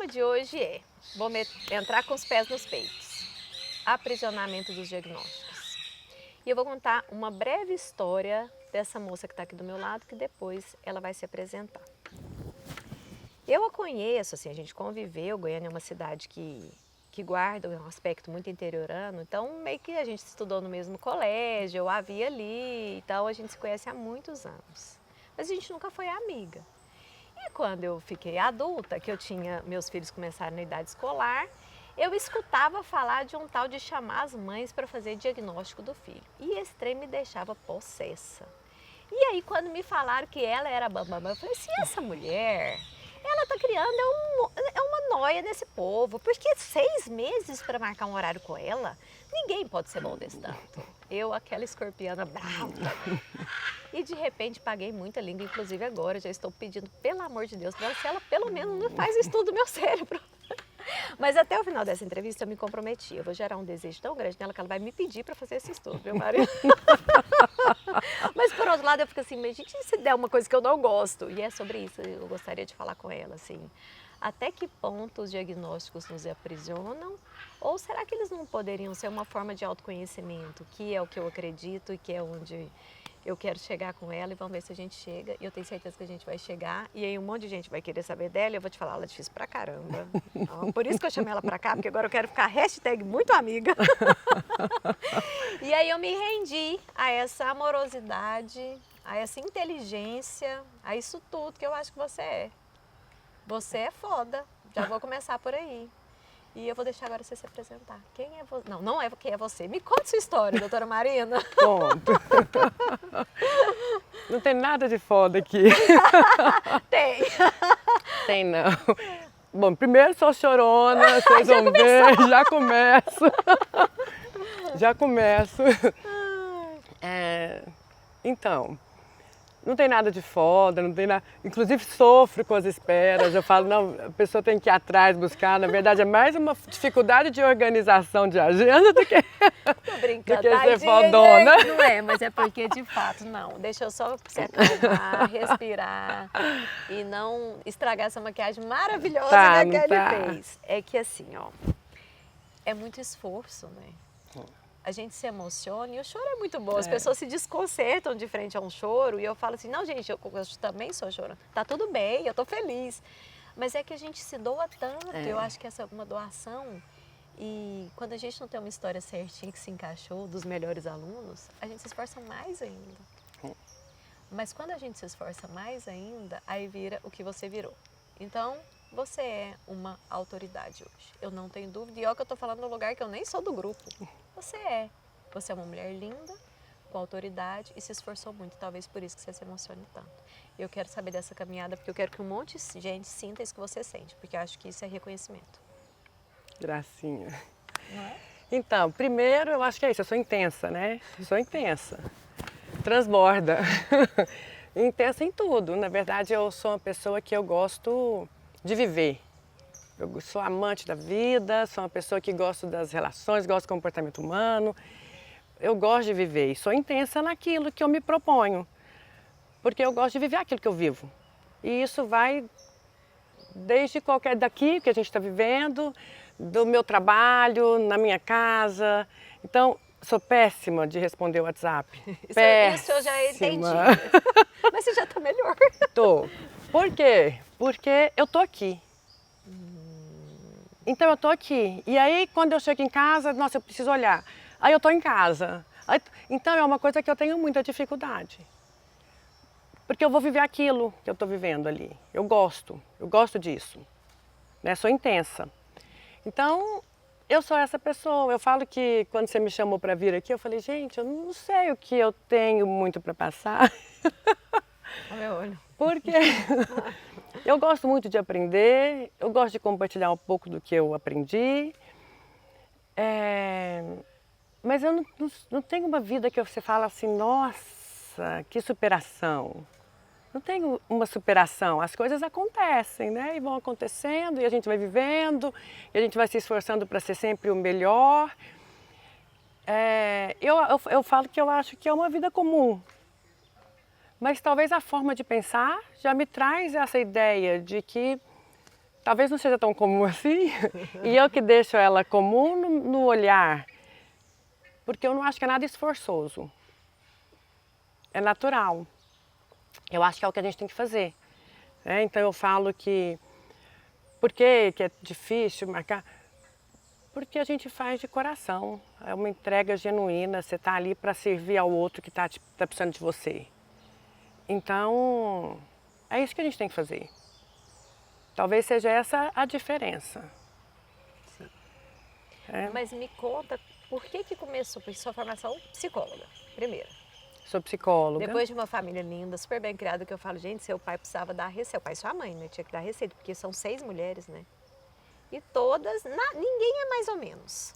tema de hoje é, entrar com os pés nos peitos, aprisionamento dos diagnósticos. E eu vou contar uma breve história dessa moça que está aqui do meu lado, que depois ela vai se apresentar. Eu a conheço, assim, a gente conviveu, Goiânia é uma cidade que guarda um aspecto muito interiorano, então meio que a gente estudou no mesmo colégio, eu a vi ali, então a gente se conhece há muitos anos. Mas a gente nunca foi amiga. E quando eu fiquei adulta, que meus filhos começaram na idade escolar, eu escutava falar de um tal de chamar as mães para fazer diagnóstico do filho. E esse trem me deixava possessa. E aí quando me falaram que ela era bambambam, eu falei assim, essa mulher, ela está criando uma noia nesse povo, porque 6 meses para marcar um horário com ela, ninguém pode ser bom desse tanto. Eu, aquela escorpiana brava. E de repente paguei muita língua, inclusive agora já estou pedindo, pelo amor de Deus, para ela, se ela pelo menos não faz estudo do meu cérebro. Mas até o final dessa entrevista eu me comprometi, eu vou gerar um desejo tão grande nela que ela vai me pedir para fazer esse estudo, meu marido. Mas por outro lado eu fico assim, mas gente, se der uma coisa que eu não gosto, e é sobre isso que eu gostaria de falar com ela, assim, até que ponto os diagnósticos nos aprisionam, ou será que eles não poderiam ser uma forma de autoconhecimento, que é o que eu acredito e que é onde eu quero chegar com ela, e vamos ver se a gente chega, e eu tenho certeza que a gente vai chegar, e aí um monte de gente vai querer saber dela, e eu vou te falar, ela é difícil pra caramba. Então, por isso que eu chamei ela pra cá, porque agora eu quero ficar #muito amiga. E aí eu me rendi a essa amorosidade, a essa inteligência, a isso tudo que eu acho que você é. Você é foda, já vou começar por aí. E eu vou deixar agora você se apresentar. Quem é você? Não, não é quem é você. Me conta sua história, doutora Marina. Conto. Não tem nada de foda aqui. Tem. Tem não. Bom, primeiro sou chorona, vocês vão ver, já começo. Já começo. Então, não tem nada de foda, não tem nada. Inclusive sofro com as esperas. Eu falo, não, a pessoa tem que ir atrás, buscar. Na verdade, é mais uma dificuldade de organização de agenda do que, Tô brincando. do que ser Tadinha, fodona. gente, não é, mas é porque de fato não. Deixa eu só se acalmar, respirar e não estragar essa maquiagem maravilhosa Tá, que a não Kelly tá. fez. É que assim, ó, é muito esforço, né? A gente se emociona e o choro é muito bom. As pessoas se desconcertam de frente a um choro e eu falo assim, não gente, eu também sou chorona. Tá tudo bem, eu tô feliz. Mas é que a gente se doa tanto, eu acho que essa é uma doação. E quando a gente não tem uma história certinha que se encaixou dos melhores alunos, a gente se esforça mais ainda. Mas quando a gente se esforça mais ainda, aí vira o que você virou. Então, você é uma autoridade hoje. Eu não tenho dúvida. E olha que eu estou falando no lugar que eu nem sou do grupo. Você é. Você é uma mulher linda, com autoridade e se esforçou muito. Talvez por isso que você se emocione tanto. Eu quero saber dessa caminhada, porque eu quero que um monte de gente sinta isso que você sente. Porque eu acho que isso é reconhecimento. Gracinha. Não é? Então, primeiro eu acho que é isso, eu sou intensa, né? Sou intensa. Transborda. Intensa em tudo. Na verdade, eu sou uma pessoa que eu gosto de viver. Eu sou amante da vida, sou uma pessoa que gosta das relações, gosto do comportamento humano. Eu gosto de viver e sou intensa naquilo que eu me proponho. Porque eu gosto de viver aquilo que eu vivo. E isso vai desde qualquer daqui que a gente está vivendo, do meu trabalho, na minha casa. Então, sou péssima de responder o WhatsApp. Isso eu já entendi. Mas você já está melhor. Tô. Por quê? Porque eu tô aqui. Então eu tô aqui. E aí quando eu chego em casa, nossa, eu preciso olhar. Aí eu tô em casa. Então é uma coisa que eu tenho muita dificuldade. Porque eu vou viver aquilo que eu tô vivendo ali. Eu gosto disso. Né? Sou intensa. Então, eu sou essa pessoa. Eu falo que quando você me chamou para vir aqui, eu falei, gente, eu não sei o que eu tenho muito para passar. Olha meu olho. Porque eu gosto muito de aprender, eu gosto de compartilhar um pouco do que eu aprendi. Mas eu não tenho uma vida que você fala assim, nossa, que superação. Não tenho uma superação, as coisas acontecem, né? E vão acontecendo, e a gente vai vivendo, e a gente vai se esforçando para ser sempre o melhor. Eu falo que eu acho que é uma vida comum. Mas talvez a forma de pensar já me traz essa ideia de que talvez não seja tão comum assim, e eu que deixo ela comum no olhar, porque eu não acho que é nada esforçoso. É natural. Eu acho que é o que a gente tem que fazer. Né? Então eu falo que, por que é difícil marcar? Porque a gente faz de coração, é uma entrega genuína, você está ali para servir ao outro que está precisando de você. Então, é isso que a gente tem que fazer. Talvez seja essa a diferença. Sim. É. Mas me conta, por que começou? Porque sua formação psicóloga, primeiro. Sou psicóloga. Depois de uma família linda, super bem criada, que eu falo, gente, seu pai precisava dar receita. Seu pai e sua mãe, né? Tinha que dar receita, porque são 6 mulheres, né? E todas, ninguém é mais ou menos.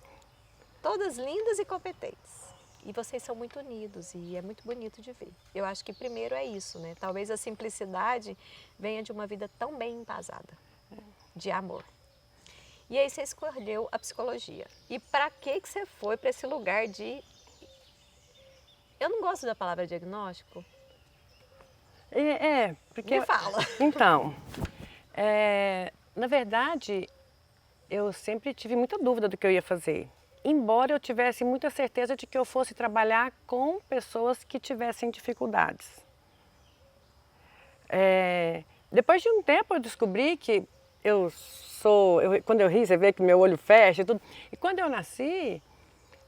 Todas lindas e competentes. E vocês são muito unidos e é muito bonito de ver. Eu acho que primeiro é isso, né? Talvez a simplicidade venha de uma vida tão bem embasada, de amor. E aí você escolheu a psicologia. E para que você foi para esse lugar de... Eu não gosto da palavra diagnóstico. Porque... Me fala. Então, na verdade, eu sempre tive muita dúvida do que eu ia fazer. Embora eu tivesse muita certeza de que eu fosse trabalhar com pessoas que tivessem dificuldades. Depois de um tempo eu descobri que quando eu ri, você vê que meu olho fecha e tudo. E quando eu nasci,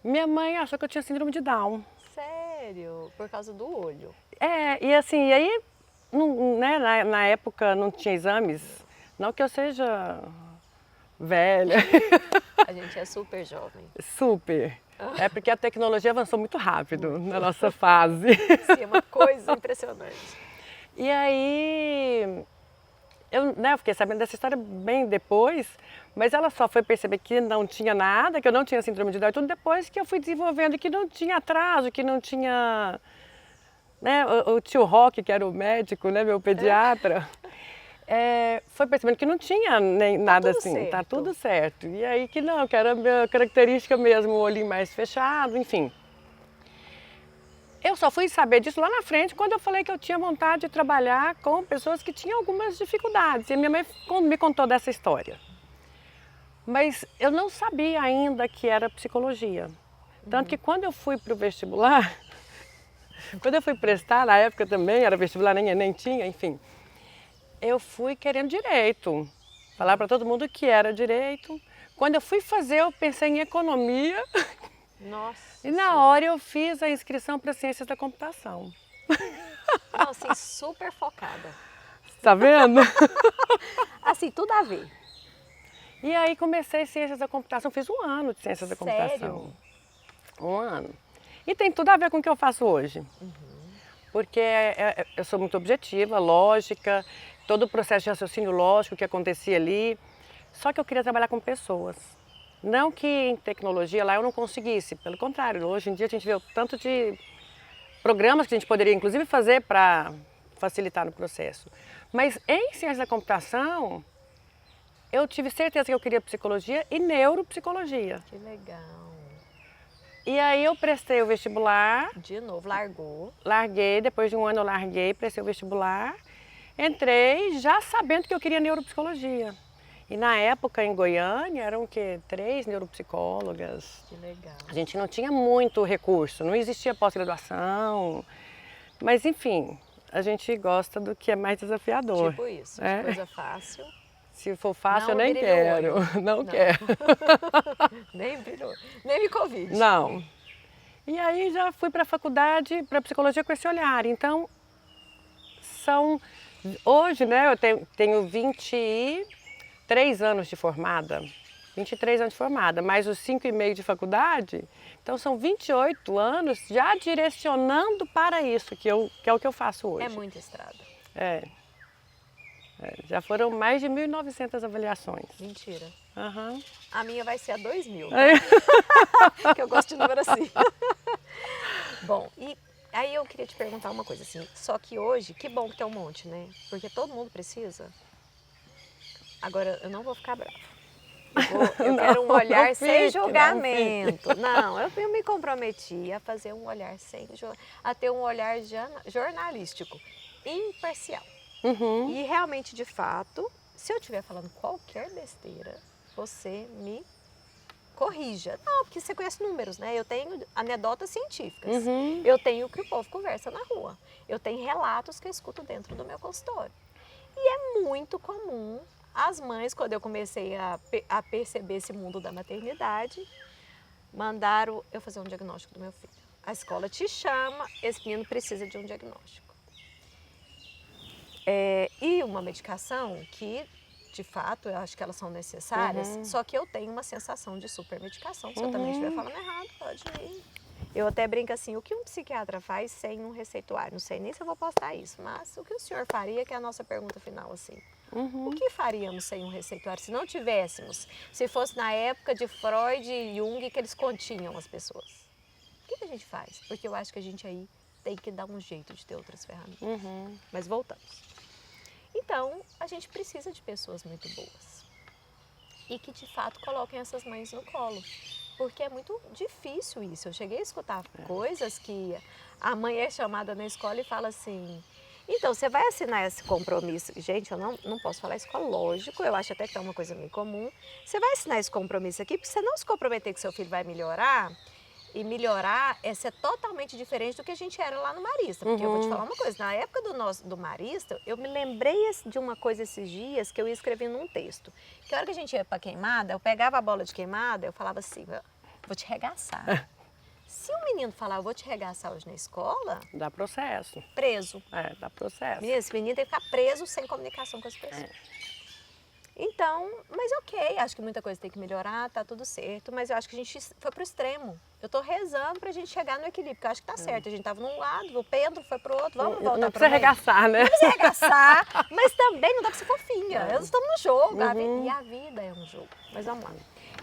minha mãe achou que eu tinha síndrome de Down. Sério? Por causa do olho? E assim, e aí, né, na época não tinha exames, não que eu seja velha. A gente é super jovem. Super. É porque a tecnologia avançou muito rápido na nossa fase. Sim, é uma coisa impressionante. E aí, eu fiquei sabendo dessa história bem depois, mas ela só foi perceber que não tinha nada, que eu não tinha síndrome de Down, tudo depois que eu fui desenvolvendo, que não tinha atraso, que não tinha... Né, o tio Roque, que era o médico, né, meu pediatra, foi percebendo que não tinha nem nada assim, certo. tá tudo certo. E aí que não, que era a minha característica mesmo, o olhinho mais fechado, enfim. Eu só fui saber disso lá na frente, quando eu falei que eu tinha vontade de trabalhar com pessoas que tinham algumas dificuldades. E minha mãe me contou dessa história. Mas eu não sabia ainda que era psicologia. Tanto que quando eu fui para o vestibular, quando eu fui prestar, na época também era vestibular, nem tinha, enfim. Eu fui querendo direito, falar para todo mundo que era direito. Quando eu fui fazer, eu pensei em economia. Nossa. E na hora eu fiz a inscrição para ciências da computação. Não, assim, super focada. Tá vendo? Assim, tudo a ver. E aí comecei ciências da computação, fiz 1 ano de ciências da computação. Sério? 1 ano. E tem tudo a ver com o que eu faço hoje. Porque eu sou muito objetiva, lógica, todo o processo de raciocínio lógico que acontecia ali. Só que eu queria trabalhar com pessoas. Não que em tecnologia lá eu não conseguisse, pelo contrário, hoje em dia a gente vê o tanto de programas que a gente poderia inclusive fazer para facilitar no processo. Mas em ciência da computação, eu tive certeza que eu queria psicologia e neuropsicologia. Que legal. E aí eu prestei o vestibular. De novo, largou. Larguei, depois de 1 ano eu larguei, prestei o vestibular. Entrei já sabendo que eu queria neuropsicologia. E na época em Goiânia eram o quê? 3 neuropsicólogas. Que legal. A gente não tinha muito recurso, não existia pós-graduação. Mas enfim, a gente gosta do que é mais desafiador. Tipo isso, coisa fácil. Se for fácil, Não eu nem quero. Não quero. Nem brilhou. Nem me convide. Não. E aí já fui para a faculdade, para psicologia com esse olhar. Então, hoje, né, eu tenho 23 anos de formada. 23 anos de formada, mais os 5,5 de faculdade. Então, são 28 anos já direcionando para isso, que é o que eu faço hoje. É muita estrada. Já foram mais de 1.900 avaliações. Mentira. Uhum. A minha vai ser a 2.000. Que eu gosto de número assim. Bom, e aí eu queria te perguntar uma coisa assim. Só que hoje, que bom que tem um monte, né? Porque todo mundo precisa. Agora, eu não vou ficar brava. Eu quero um olhar sem julgamento. Não, eu me comprometi a fazer um olhar a ter um olhar jornalístico, imparcial. Uhum. E realmente, de fato, Se eu estiver falando qualquer besteira, você me corrija. Não, porque você conhece números, né? Eu tenho anedotas científicas. Eu tenho o que o povo conversa na rua. Eu tenho relatos que eu escuto dentro do meu consultório. E é muito comum as mães, quando eu comecei a perceber esse mundo da maternidade, mandaram eu fazer um diagnóstico do meu filho. A escola te chama, esse menino precisa de um diagnóstico. E uma medicação que, de fato, eu acho que elas são necessárias, só que eu tenho uma sensação de supermedicação. Se eu também estiver falando errado, pode ir. Eu até brinco assim, o que um psiquiatra faz sem um receituário? Não sei nem se eu vou postar isso, mas o que o senhor faria, que é a nossa pergunta final, assim. O que faríamos sem um receituário se não tivéssemos? Se fosse na época de Freud e Jung que eles continham as pessoas. O que a gente faz? Porque eu acho que a gente aí tem que dar um jeito de ter outras ferramentas. Mas voltamos. Então, a gente precisa de pessoas muito boas. E que, de fato, coloquem essas mães no colo. Porque é muito difícil isso. Eu cheguei a escutar coisas que a mãe é chamada na escola e fala assim... Então, você vai assinar esse compromisso. Gente, eu não posso falar isso, lógico, eu acho até que é uma coisa meio comum. Você vai assinar esse compromisso aqui, porque você não se comprometer que seu filho vai melhorar, e melhorar é ser totalmente diferente do que a gente era lá no Marista. Porque eu vou te falar uma coisa, na época do Marista, eu me lembrei de uma coisa esses dias que eu ia escrever num texto. Que a hora que a gente ia para queimada, eu pegava a bola de queimada, eu falava assim, vou te regaçar. Se o menino falar, eu vou te regaçar hoje na escola... Dá processo. Preso. Dá processo. Esse menino tem que ficar preso sem comunicação com as pessoas. Então, mas ok, acho que muita coisa tem que melhorar, tá tudo certo, mas eu acho que a gente foi pro extremo. Eu tô rezando pra gente chegar no equilíbrio, porque eu acho que tá certo. A gente tava num lado, o Pedro foi pro outro, vamos voltar não pro precisa meio. arregaçar, né? Não precisa arregaçar, mas também não dá pra ser fofinha. Nós estamos no jogo, e a vida é um jogo. Mas vamos lá.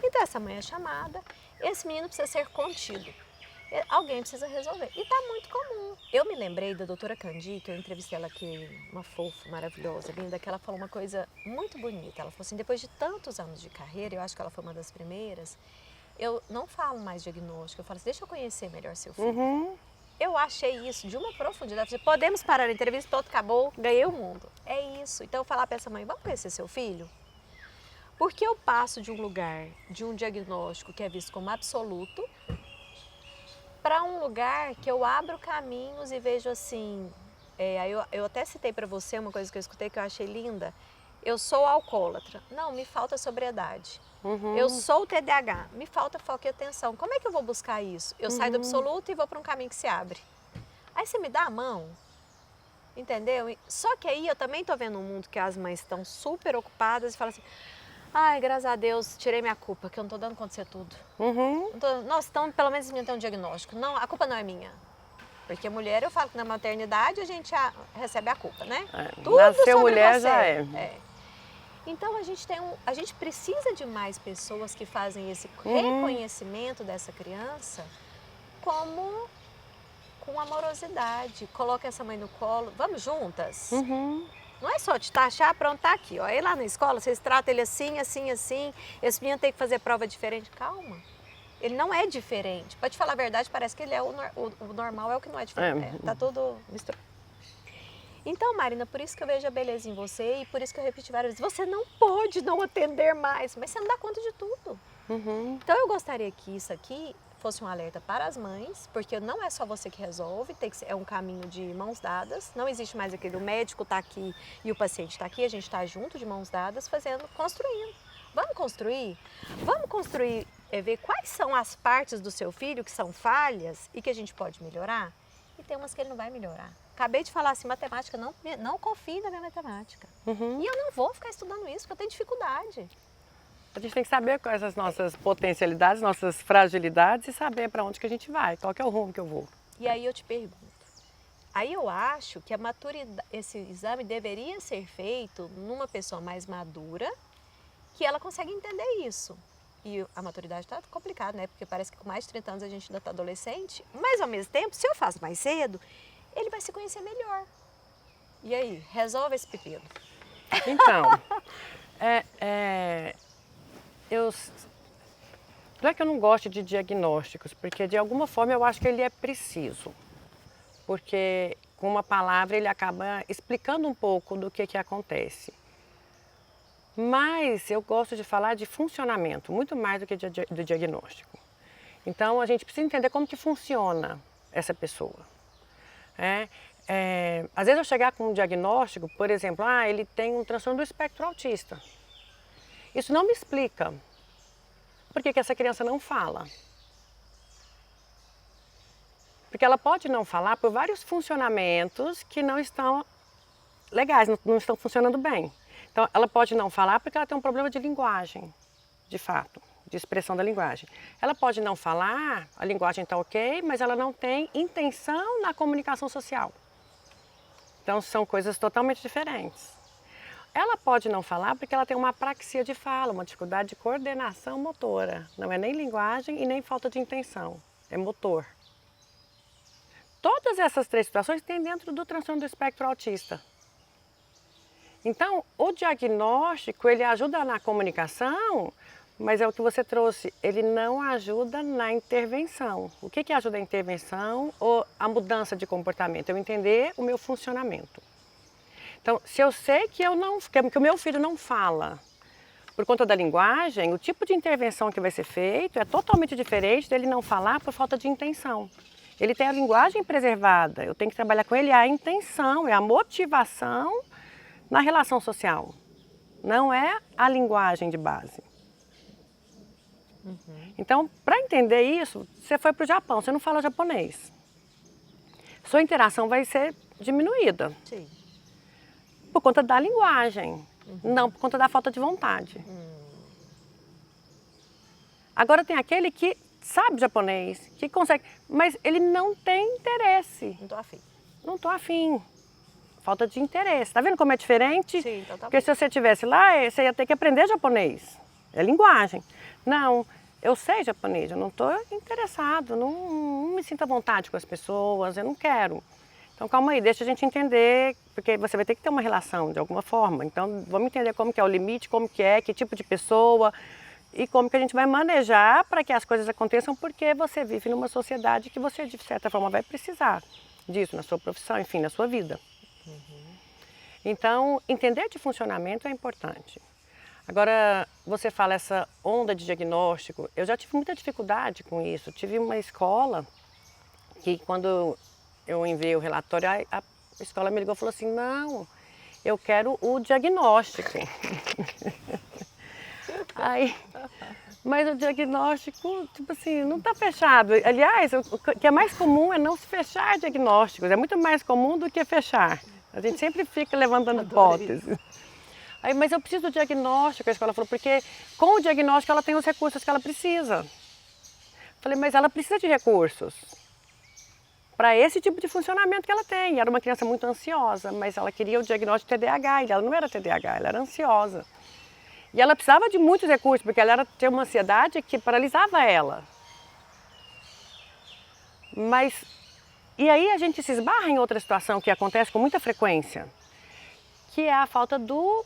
Então, essa mãe é chamada, esse menino precisa ser contido. Alguém precisa resolver. E tá muito comum. Eu me lembrei da doutora Candi, que eu entrevistei ela aqui, uma fofa, maravilhosa, linda, que ela falou uma coisa muito bonita. Ela falou assim, depois de tantos anos de carreira, eu acho que ela foi uma das primeiras, eu não falo mais diagnóstico, eu falo assim, deixa eu conhecer melhor seu filho. Eu achei isso de uma profundidade. Podemos parar a entrevista, pronto, acabou, ganhei o mundo. É isso. Então eu falar para essa mãe, vamos conhecer seu filho? Porque eu passo de um lugar, de um diagnóstico que é visto como absoluto, para um lugar que eu abro caminhos e vejo assim, eu até citei para você uma coisa que eu escutei que eu achei linda, eu sou alcoólatra, não, me falta sobriedade, eu sou TDAH, me falta foco e atenção, como é que eu vou buscar isso? Eu saio do absoluto e vou para um caminho que se abre, aí você me dá a mão, entendeu? Só que aí eu também estou vendo um mundo que as mães estão super ocupadas e falam assim, ai, graças a Deus, tirei minha culpa, que eu não estou dando conta de ser tudo. Nossa, então pelo menos esse menino tem um diagnóstico. Não, a culpa não é minha. Porque mulher, eu falo que na maternidade a gente recebe a culpa, né? Tudo nasceu sobre mulher você. já é. Então a gente precisa de mais pessoas que fazem esse reconhecimento dessa criança como com amorosidade. Coloca essa mãe no colo, vamos juntas? Não é só te taxar, pronto, tá aqui. Ó. Aí lá na escola, vocês tratam ele assim, assim, assim. Esse menino tem que fazer prova diferente. Calma. Ele não é diferente. Pra te falar a verdade, parece que ele é o normal, é o que não é diferente. Tá tudo misturado. Então, Marina, por isso que eu vejo a beleza em você e por isso que eu repeti várias vezes. Você não pode não atender mais, mas você não dá conta de tudo. Então, eu gostaria que isso aqui fosse um alerta para as mães, porque não é só você que resolve, é um caminho de mãos dadas, não existe mais aquele, o médico está aqui e o paciente está aqui, a gente está junto de mãos dadas, construindo. Vamos construir, ver quais são as partes do seu filho que são falhas e que a gente pode melhorar, e tem umas que ele não vai melhorar. Acabei de falar assim, matemática, não confie na minha matemática. E eu não vou ficar estudando isso, porque eu tenho dificuldade. A gente tem que saber quais as nossas potencialidades, nossas fragilidades e saber para onde que a gente vai, qual que é o rumo que eu vou. E aí eu te pergunto, aí eu acho que esse exame deveria ser feito numa pessoa mais madura, que ela consegue entender isso. E a maturidade está complicada, né? Porque parece que com mais de 30 anos a gente ainda está adolescente, mas ao mesmo tempo, se eu faço mais cedo, ele vai se conhecer melhor. E aí, resolve esse pepino. Então, não é que eu não gosto de diagnósticos, porque de alguma forma eu acho que ele é preciso. Porque com uma palavra ele acaba explicando um pouco do que acontece. Mas eu gosto de falar de funcionamento, muito mais do que do diagnóstico. Então a gente precisa entender como que funciona essa pessoa. Às vezes eu chegar com um diagnóstico, por exemplo, ele tem um transtorno do espectro autista. Isso não me explica por que essa criança não fala. Porque ela pode não falar por vários funcionamentos que não estão legais, não estão funcionando bem. Então, ela pode não falar porque ela tem um problema de linguagem, de fato, de expressão da linguagem. Ela pode não falar, a linguagem está ok, mas ela não tem intenção na comunicação social. Então, são coisas totalmente diferentes. Ela pode não falar porque ela tem uma apraxia de fala, uma dificuldade de coordenação motora. Não é nem linguagem e nem falta de intenção, é motor. Todas essas 3 situações tem dentro do transtorno do espectro autista. Então, o diagnóstico, ele ajuda na comunicação, mas é o que você trouxe, ele não ajuda na intervenção. O que ajuda a intervenção ou a mudança de comportamento? Eu entender o meu funcionamento. Então, se eu sei que o meu filho não fala por conta da linguagem, o tipo de intervenção que vai ser feito é totalmente diferente dele não falar por falta de intenção. Ele tem a linguagem preservada, eu tenho que trabalhar com ele a intenção, é a motivação na relação social. Não é a linguagem de base. Então, para entender isso, você foi para o Japão, você não fala japonês. Sua interação vai ser diminuída. Sim. Por conta da linguagem, não por conta da falta de vontade. Agora tem aquele que sabe japonês, que consegue, mas ele não tem interesse. Não tô afim. Não estou afim. Falta de interesse. Tá vendo como é diferente? Sim, então tá Porque bom. se você estivesse lá, você ia ter que aprender japonês. É linguagem. Não, eu sei japonês, eu não estou interessado, não me sinto à vontade com as pessoas, eu não quero. Então calma aí, deixa a gente entender, porque você vai ter que ter uma relação de alguma forma. Então vamos entender como que é o limite, como que é, que tipo de pessoa e como que a gente vai manejar para que as coisas aconteçam, porque você vive numa sociedade que você de certa forma vai precisar disso na sua profissão, enfim, na sua vida. Então entender de funcionamento é importante. Agora, você fala essa onda de diagnóstico, eu já tive muita dificuldade com isso. Tive uma escola que quando eu enviei o relatório, a escola me ligou e falou assim, não, eu quero o diagnóstico. Mas o diagnóstico, tipo assim, não está fechado. Aliás, o que é mais comum é não se fechar diagnósticos, é muito mais comum do que fechar. A gente sempre fica levantando hipóteses. Mas eu preciso do diagnóstico, a escola falou, porque com o diagnóstico ela tem os recursos que ela precisa. Falei, mas ela precisa de recursos para esse tipo de funcionamento que ela tem. Era uma criança muito ansiosa, mas ela queria o diagnóstico de TDAH, e ela não era TDAH, ela era ansiosa. E ela precisava de muitos recursos, porque ela tinha uma ansiedade que paralisava ela. E aí a gente se esbarra em outra situação que acontece com muita frequência, que é a falta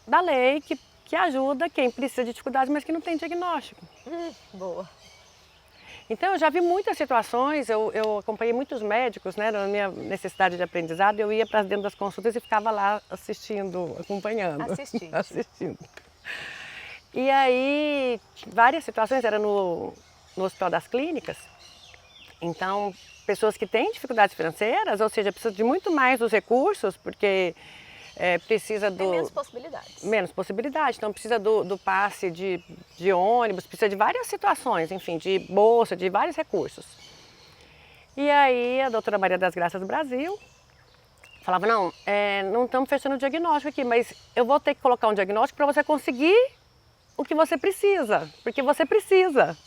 da lei que ajuda quem precisa de dificuldades, mas que não tem diagnóstico. Boa. Então eu já vi muitas situações, eu acompanhei muitos médicos, né, na minha necessidade de aprendizado, eu ia para dentro das consultas e ficava lá assistindo, acompanhando. Assistindo. E aí, várias situações, era no Hospital das Clínicas, então pessoas que têm dificuldades financeiras, ou seja, precisam de muito mais dos recursos, porque precisa do... Tem menos possibilidades. Menos possibilidade, então precisa do passe de ônibus, precisa de várias situações, enfim, de bolsa, de vários recursos. E aí a doutora Maria das Graças do Brasil falava, não estamos fechando o diagnóstico aqui, mas eu vou ter que colocar um diagnóstico para você conseguir o que você precisa, porque você precisa.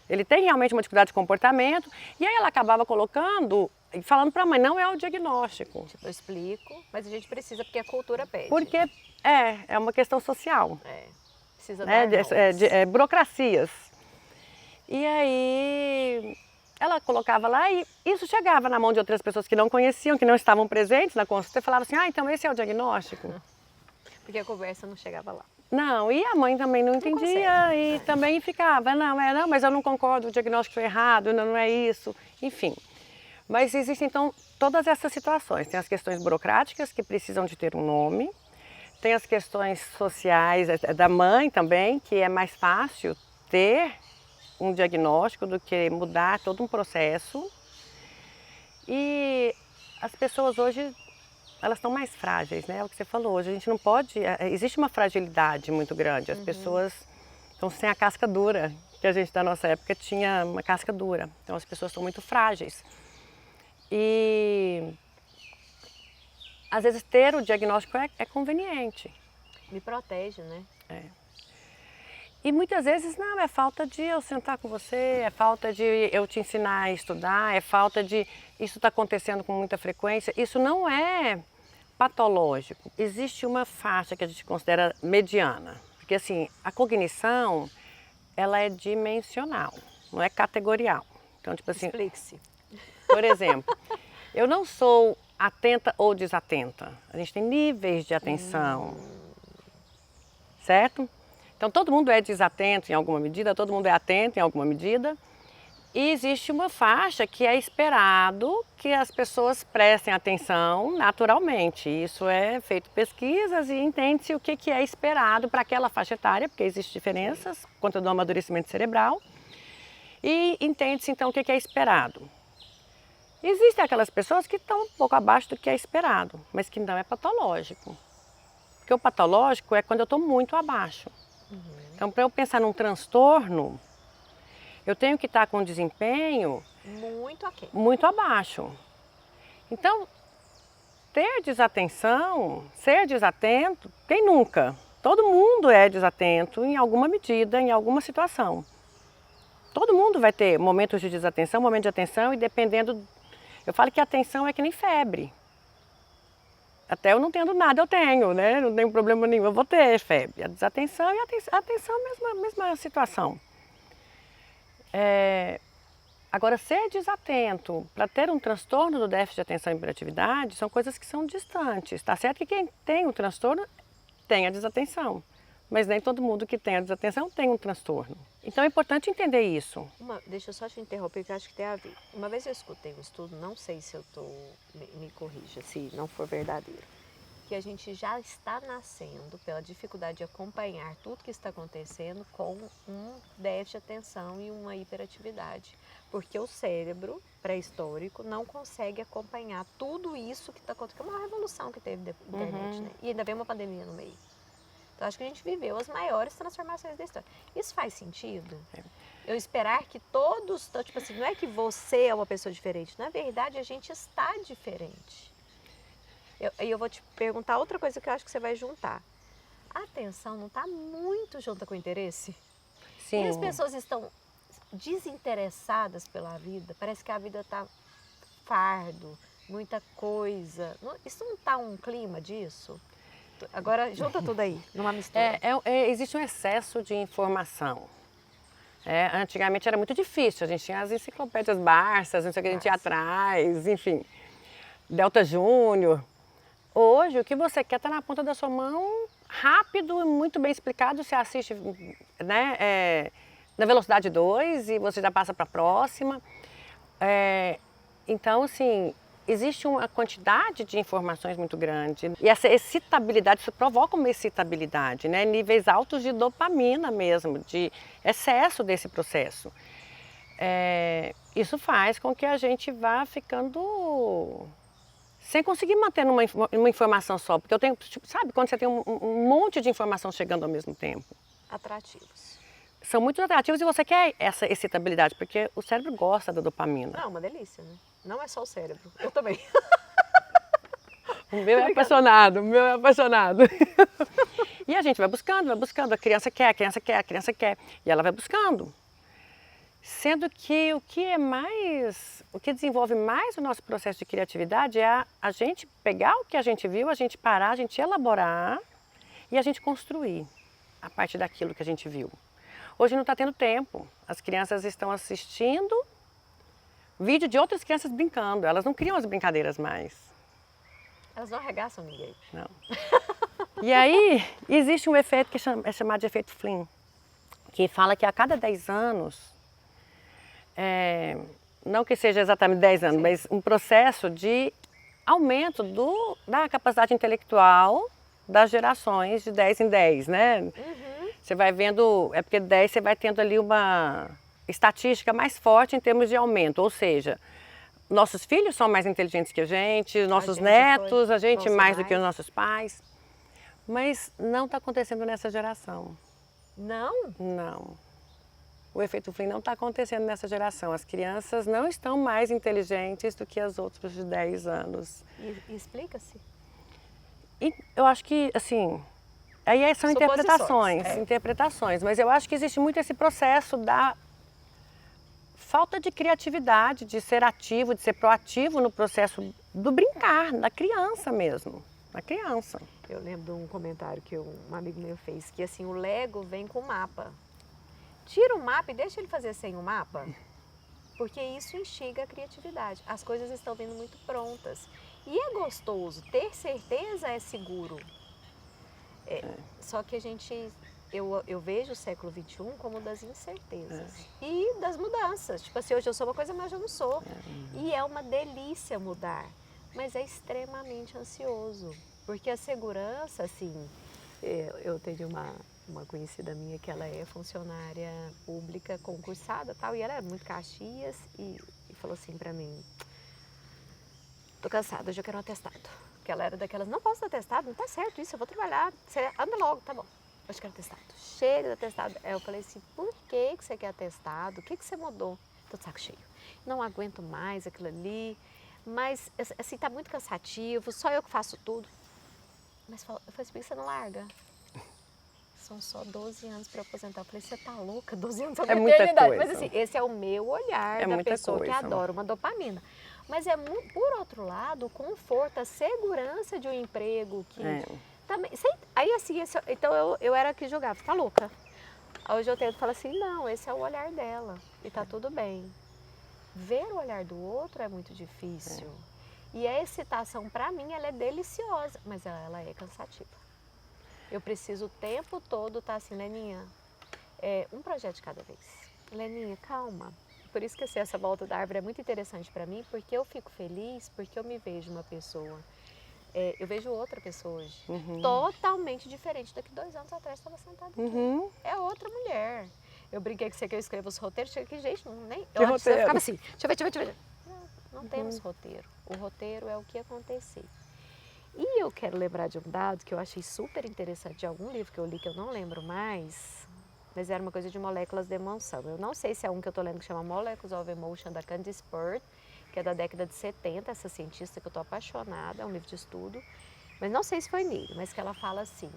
Ele tem realmente uma dificuldade de comportamento, e aí ela acabava colocando... E falando para a mãe, não é o diagnóstico. Tipo, eu explico, mas a gente precisa porque a cultura pede. Porque é uma questão social. Precisa dar burocracias. E aí ela colocava lá e isso chegava na mão de outras pessoas que não conheciam, que não estavam presentes na consulta e falava assim, então esse é o diagnóstico. Porque a conversa não chegava lá. Não, e a mãe também não entendia e também ficava, não, mas eu não concordo, o diagnóstico foi errado, não é isso, enfim. Mas existem, então, todas essas situações. Tem as questões burocráticas, que precisam de ter um nome. tem as questões sociais da mãe também, que é mais fácil ter um diagnóstico do que mudar todo um processo. E as pessoas hoje, elas estão mais frágeis, né? É o que você falou, hoje a gente não pode, existe uma fragilidade muito grande, as pessoas estão sem a casca dura, que a gente da nossa época tinha uma casca dura, então as pessoas estão muito frágeis. E às vezes ter o diagnóstico é conveniente. Me protege, né? É. E muitas vezes não, é falta de eu sentar com você, é falta de eu te ensinar a estudar, é falta de isso está acontecendo com muita frequência. Isso não é patológico. Existe uma faixa que a gente considera mediana, porque assim, a cognição ela é dimensional, não é categorial. Então, tipo assim, Explique-se. por exemplo, eu não sou atenta ou desatenta. A gente tem níveis de atenção, certo? Então todo mundo é desatento em alguma medida, todo mundo é atento em alguma medida. E existe uma faixa que é esperado que as pessoas prestem atenção naturalmente. Isso é feito pesquisas e entende-se o que é esperado para aquela faixa etária, porque existem diferenças por conta do amadurecimento cerebral. E entende-se então o que é esperado. Existem aquelas pessoas que estão um pouco abaixo do que é esperado, mas que não é patológico. Porque o patológico é quando eu estou muito abaixo. Então, para eu pensar num transtorno, eu tenho que estar com um desempenho Muito aquém. muito abaixo. Então, ter desatenção, ser desatento, quem nunca? Todo mundo é desatento em alguma medida, em alguma situação. Todo mundo vai ter momentos de desatenção, momentos de atenção e dependendo... Eu falo que a atenção é que nem febre. Até eu não tendo nada, eu tenho, né? Não tenho problema nenhum, eu vou ter febre. A desatenção e a atenção, mesma situação. Agora, ser desatento para ter um transtorno do déficit de atenção e hiperatividade são coisas que são distantes. Tá certo que quem tem o transtorno tem a desatenção, mas nem todo mundo que tem a desatenção tem um transtorno. Então é importante entender isso. Deixa eu só te interromper, que eu acho que tem a ver. Uma vez eu escutei um estudo, não sei se eu estou, me corrija, se não for verdadeiro, que a gente já está nascendo pela dificuldade de acompanhar tudo que está acontecendo com um déficit de atenção e uma hiperatividade. Porque o cérebro pré-histórico não consegue acompanhar tudo isso que está acontecendo, que é uma revolução que teve da internet, né? E ainda vem uma pandemia no meio. Então, acho que a gente viveu as maiores transformações da história. Isso faz sentido? Eu esperar que todos, então, tipo assim, não é que você é uma pessoa diferente, na verdade a gente está diferente. E eu vou te perguntar outra coisa que eu acho que você vai juntar. A atenção não está muito junta com o interesse? Sim. E as pessoas estão desinteressadas pela vida, parece que a vida está fardo, muita coisa. Isso não está um clima disso? Agora, junta tudo aí, numa mistura. Existe um excesso de informação. Antigamente era muito difícil, a gente tinha as enciclopédias Barças, não sei o que a gente ia atrás, enfim, Delta Júnior. Hoje, o que você quer está na ponta da sua mão, rápido e muito bem explicado, você assiste, né, na velocidade 2 e você já passa para a próxima. Então, assim, existe uma quantidade de informações muito grande e essa excitabilidade, isso provoca uma excitabilidade, né? Níveis altos de dopamina mesmo, de excesso desse processo. Isso faz com que a gente vá ficando sem conseguir manter uma informação só, porque eu tenho, sabe, quando você tem um monte de informação chegando ao mesmo tempo. Atrativos. São muito atrativos e você quer essa excitabilidade, porque o cérebro gosta da dopamina. Não, uma delícia, né? Não é só o cérebro, eu também. O meu é apaixonado, o meu é apaixonado. E a gente vai buscando, a criança quer, a criança quer, a criança quer. E ela vai buscando. Sendo que o que desenvolve mais o nosso processo de criatividade é a gente pegar o que a gente viu, a gente parar, a gente elaborar e a gente construir a partir daquilo que a gente viu. Hoje não está tendo tempo, as crianças estão assistindo vídeo de outras crianças brincando, elas não criam as brincadeiras mais. Elas não arregaçam ninguém. Não. E aí existe um efeito que é chamado de efeito Flynn, que fala que a cada 10 anos, não que seja exatamente 10 anos, mas um processo de aumento da capacidade intelectual das gerações de 10 em 10, né? Você vai vendo, é porque 10 você vai tendo ali uma estatística mais forte em termos de aumento, ou seja, nossos filhos são mais inteligentes que a gente netos, a gente mais do que os nossos pais. Mas não está acontecendo nessa geração. Não? Não. O efeito Flynn não está acontecendo nessa geração. As crianças não estão mais inteligentes do que as outras de 10 anos. E explica-se? E eu acho que, assim, aí são interpretações, mas eu acho que existe muito esse processo da falta de criatividade, de ser ativo, de ser proativo no processo do brincar, da criança mesmo, da criança. Eu lembro de um comentário que um amigo meu fez, que assim, o Lego vem com mapa. Tira o mapa e deixa ele fazer sem o mapa, porque isso instiga a criatividade. As coisas estão vindo muito prontas. E é gostoso, ter certeza é seguro. Só que eu vejo o século XXI como das incertezas e das mudanças. Tipo assim, hoje eu sou uma coisa, mas eu não sou. E é uma delícia mudar, mas é extremamente ansioso. Porque a segurança, assim, eu tenho uma conhecida minha que ela é funcionária pública concursada tal, e ela é muito Caxias e falou assim pra mim, tô cansada, hoje eu quero um atestado. Porque ela era daquelas, não posso dar atestado, não tá certo isso, eu vou trabalhar, você anda logo, tá bom. Hoje eu quero atestado. Chega de atestado. Aí eu falei assim, por que você quer atestado? O que você mudou? Tô de saco cheio. Não aguento mais aquilo ali, mas assim, tá muito cansativo, só eu que faço tudo. Mas eu falei assim, por que você não larga? São só 12 anos para aposentar. Eu falei, você tá louca? 12 anos é uma eternidade. Mas assim, esse é o meu olhar da pessoa que adora uma dopamina. Mas por outro lado, o conforto, a segurança de um emprego que... Também, aí assim, então eu era que julgava, tá louca. Hoje eu tento falar assim, não, esse é o olhar dela e tá tudo bem. Ver o olhar do outro é muito difícil. E a excitação, para mim, ela é deliciosa, mas ela é cansativa. Eu preciso o tempo todo estar assim, Leninha, um projeto de cada vez. Leninha, calma. Por isso que assim, essa volta da árvore é muito interessante para mim, porque eu fico feliz, porque eu me vejo uma pessoa. Eu vejo outra pessoa hoje, totalmente diferente da que 2 anos atrás estava sentada aqui. É outra mulher. Eu brinquei com você que eu escrevo os roteiros, chega aqui, gente, nem... Eu ficava assim, deixa eu ver. Não temos roteiro. O roteiro é o que acontecer. E eu quero lembrar de um dado que eu achei super interessante de algum livro que eu li, que eu não lembro mais, mas era uma coisa de moléculas de emoção. Eu não sei se é um que eu estou lendo que chama Molecules of Emotion, da Candice Pert, que é da década de 70, essa cientista que eu estou apaixonada, é um livro de estudo, mas não sei se foi nele, mas que ela fala assim,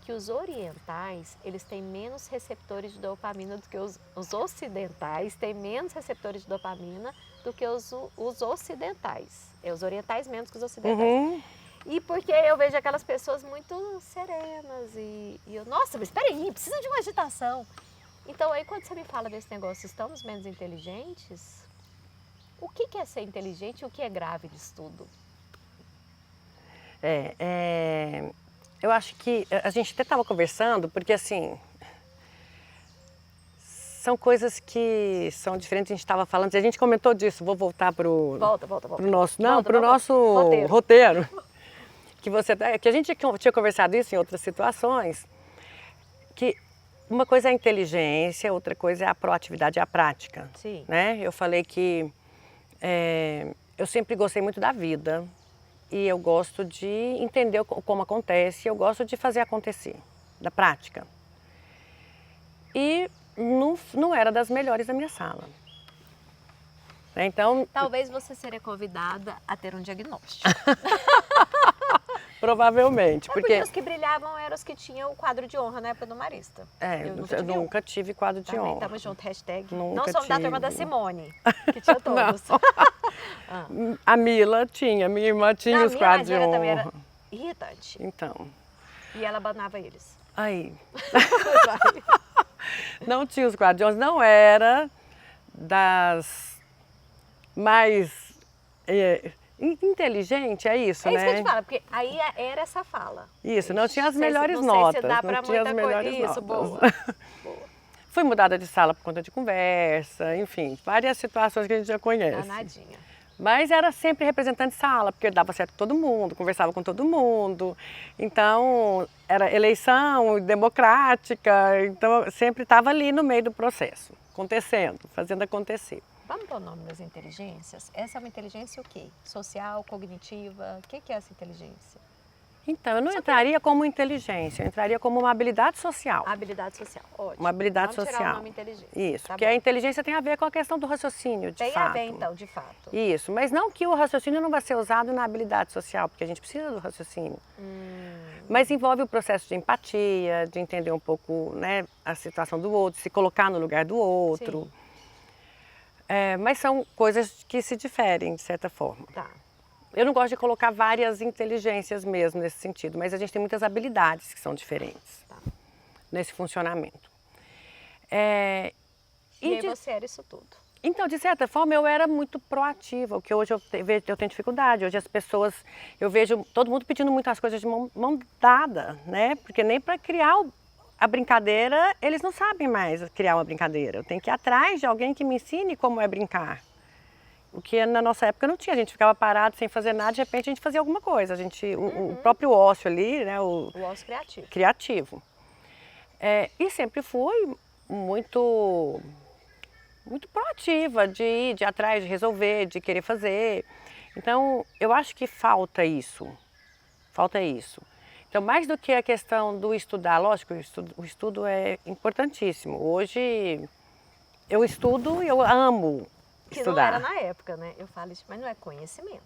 que os orientais, eles têm menos receptores de dopamina do que os ocidentais, têm menos receptores de dopamina do que os ocidentais. Os orientais menos que os ocidentais. E porque eu vejo aquelas pessoas muito serenas e eu, nossa, mas espera aí, precisa de uma agitação. Então aí quando você me fala desse negócio, estamos menos inteligentes, o que é ser inteligente e o que é grave disso tudo? Eu acho que a gente até estava conversando, porque assim, são coisas que são diferentes, a gente estava falando, a gente comentou disso, vou voltar para o nosso roteiro. Que a gente tinha conversado isso em outras situações, que uma coisa é a inteligência, outra coisa é a proatividade e a prática. Sim. Né? Eu falei que eu sempre gostei muito da vida e eu gosto de entender como acontece, eu gosto de fazer acontecer, da prática. E não era das melhores da minha sala. Então, talvez você seria convidada a ter um diagnóstico. Provavelmente. Porque os que brilhavam eram os que tinham o quadro de honra na época do Marista. Eu nunca tive quadro de honra. Tamo junto, hashtag. Nunca não somos da turma da tive. Simone, que tinha todos. A Mila tinha, minha irmã tinha os quadros de honra. Também era irritante. Então. E ela abanava eles. Aí. Não tinha os quadros de honra, não era das mais... inteligente, é isso, né? É isso que a gente fala, porque aí era essa fala. Isso, não tinha as melhores notas. Não sei se dá pra muita coisa. Isso, boa. Fui mudada de sala por conta de conversa, enfim, várias situações que a gente já conhece. Danadinha. Mas era sempre representante de sala, porque dava certo com todo mundo, conversava com todo mundo. Então, era eleição democrática, então sempre estava ali no meio do processo, acontecendo, fazendo acontecer. Vamos para o nome das inteligências? Essa é uma inteligência o quê? Social, cognitiva? O que é essa inteligência? Então, eu não entraria como inteligência, eu entraria como uma habilidade social. Habilidade social, ótimo. Uma habilidade Vamos social. tirar o nome inteligência. Isso, Tá porque bom. a inteligência tem a ver com a questão do raciocínio, de Tem fato. a ver, então, de fato. Isso, mas não que o raciocínio não vai ser usado na habilidade social, porque a gente precisa do raciocínio. Mas envolve o processo de empatia, de entender um pouco, né, a situação do outro, se colocar no lugar do outro. Sim. Mas são coisas que se diferem, de certa forma. Tá. Eu não gosto de colocar várias inteligências mesmo nesse sentido, mas a gente tem muitas habilidades que são diferentes Tá. nesse funcionamento. E aí você era isso tudo. Então, de certa forma, eu era muito proativa, o que hoje eu tenho dificuldade. Hoje as pessoas, eu vejo todo mundo pedindo muitas coisas de mão dada, né? Porque nem para criar a brincadeira, eles não sabem mais criar uma brincadeira. Eu tenho que ir atrás de alguém que me ensine como é brincar. O que na nossa época não tinha, a gente ficava parado sem fazer nada, de repente a gente fazia alguma coisa. O próprio ócio ali, né? O ócio criativo. Criativo. E sempre fui muito proativa de ir atrás, de resolver, de querer fazer. Então, eu acho que falta isso. Falta isso. Então, mais do que a questão do estudar, lógico, o estudo é importantíssimo. Hoje, eu estudo e eu amo Que estudar. não era na época, né? Eu falo isso, mas não é conhecimento.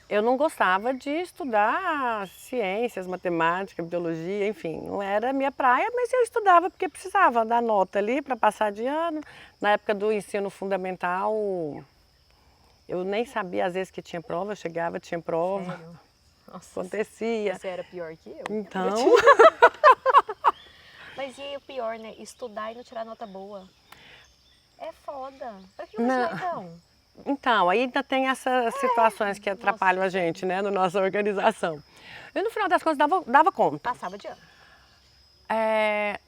Eu não gostava de estudar ciências, matemática, biologia, enfim, não era a minha praia, mas eu estudava porque precisava dar nota ali para passar de ano. Na época do ensino fundamental, eu nem sabia às vezes que tinha prova, eu chegava, tinha prova, Sério? Nossa, acontecia. você era pior que eu. Então, Mas e aí o pior, né? Estudar e não tirar nota boa. É foda. Pra que eu Não. vou estudar então? então, aí ainda tem essas situações que atrapalham a gente, né, na nossa organização. E no final das contas dava conta. Passava de ano.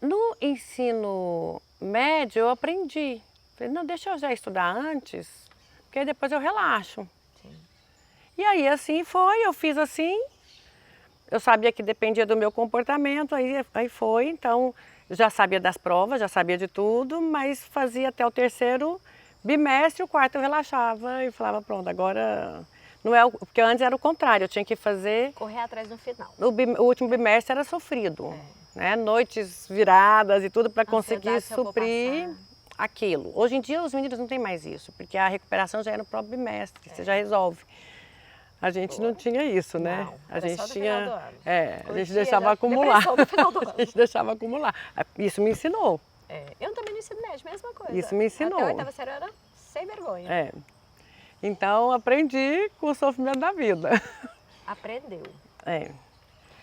No ensino médio eu aprendi. Falei, não, deixa eu já estudar antes, porque aí depois eu relaxo. Sim. E aí assim foi, eu fiz assim, eu sabia que dependia do meu comportamento, aí foi, então já sabia das provas, já sabia de tudo, mas fazia até o terceiro bimestre, o quarto eu relaxava e falava, pronto, agora não é porque antes era o contrário, eu tinha que fazer, Correr atrás no final. o último bimestre era sofrido, né? Noites viradas e tudo para conseguir Ansiedade, se eu vou suprir passar. aquilo. Hoje em dia os meninos não têm mais isso, porque a recuperação já é no próprio bimestre, você já resolve. A gente não tinha isso, né? Não, A era gente só no tinha, final do ano. a gente Curtia deixava já, acumular. depressão no final do ano. A gente deixava acumular. Isso me ensinou. Eu também no ensino médio, mesma coisa. Isso me ensinou. Até a oitava série eu era sem vergonha. Então aprendi com o sofrimento da vida. Aprendeu. É.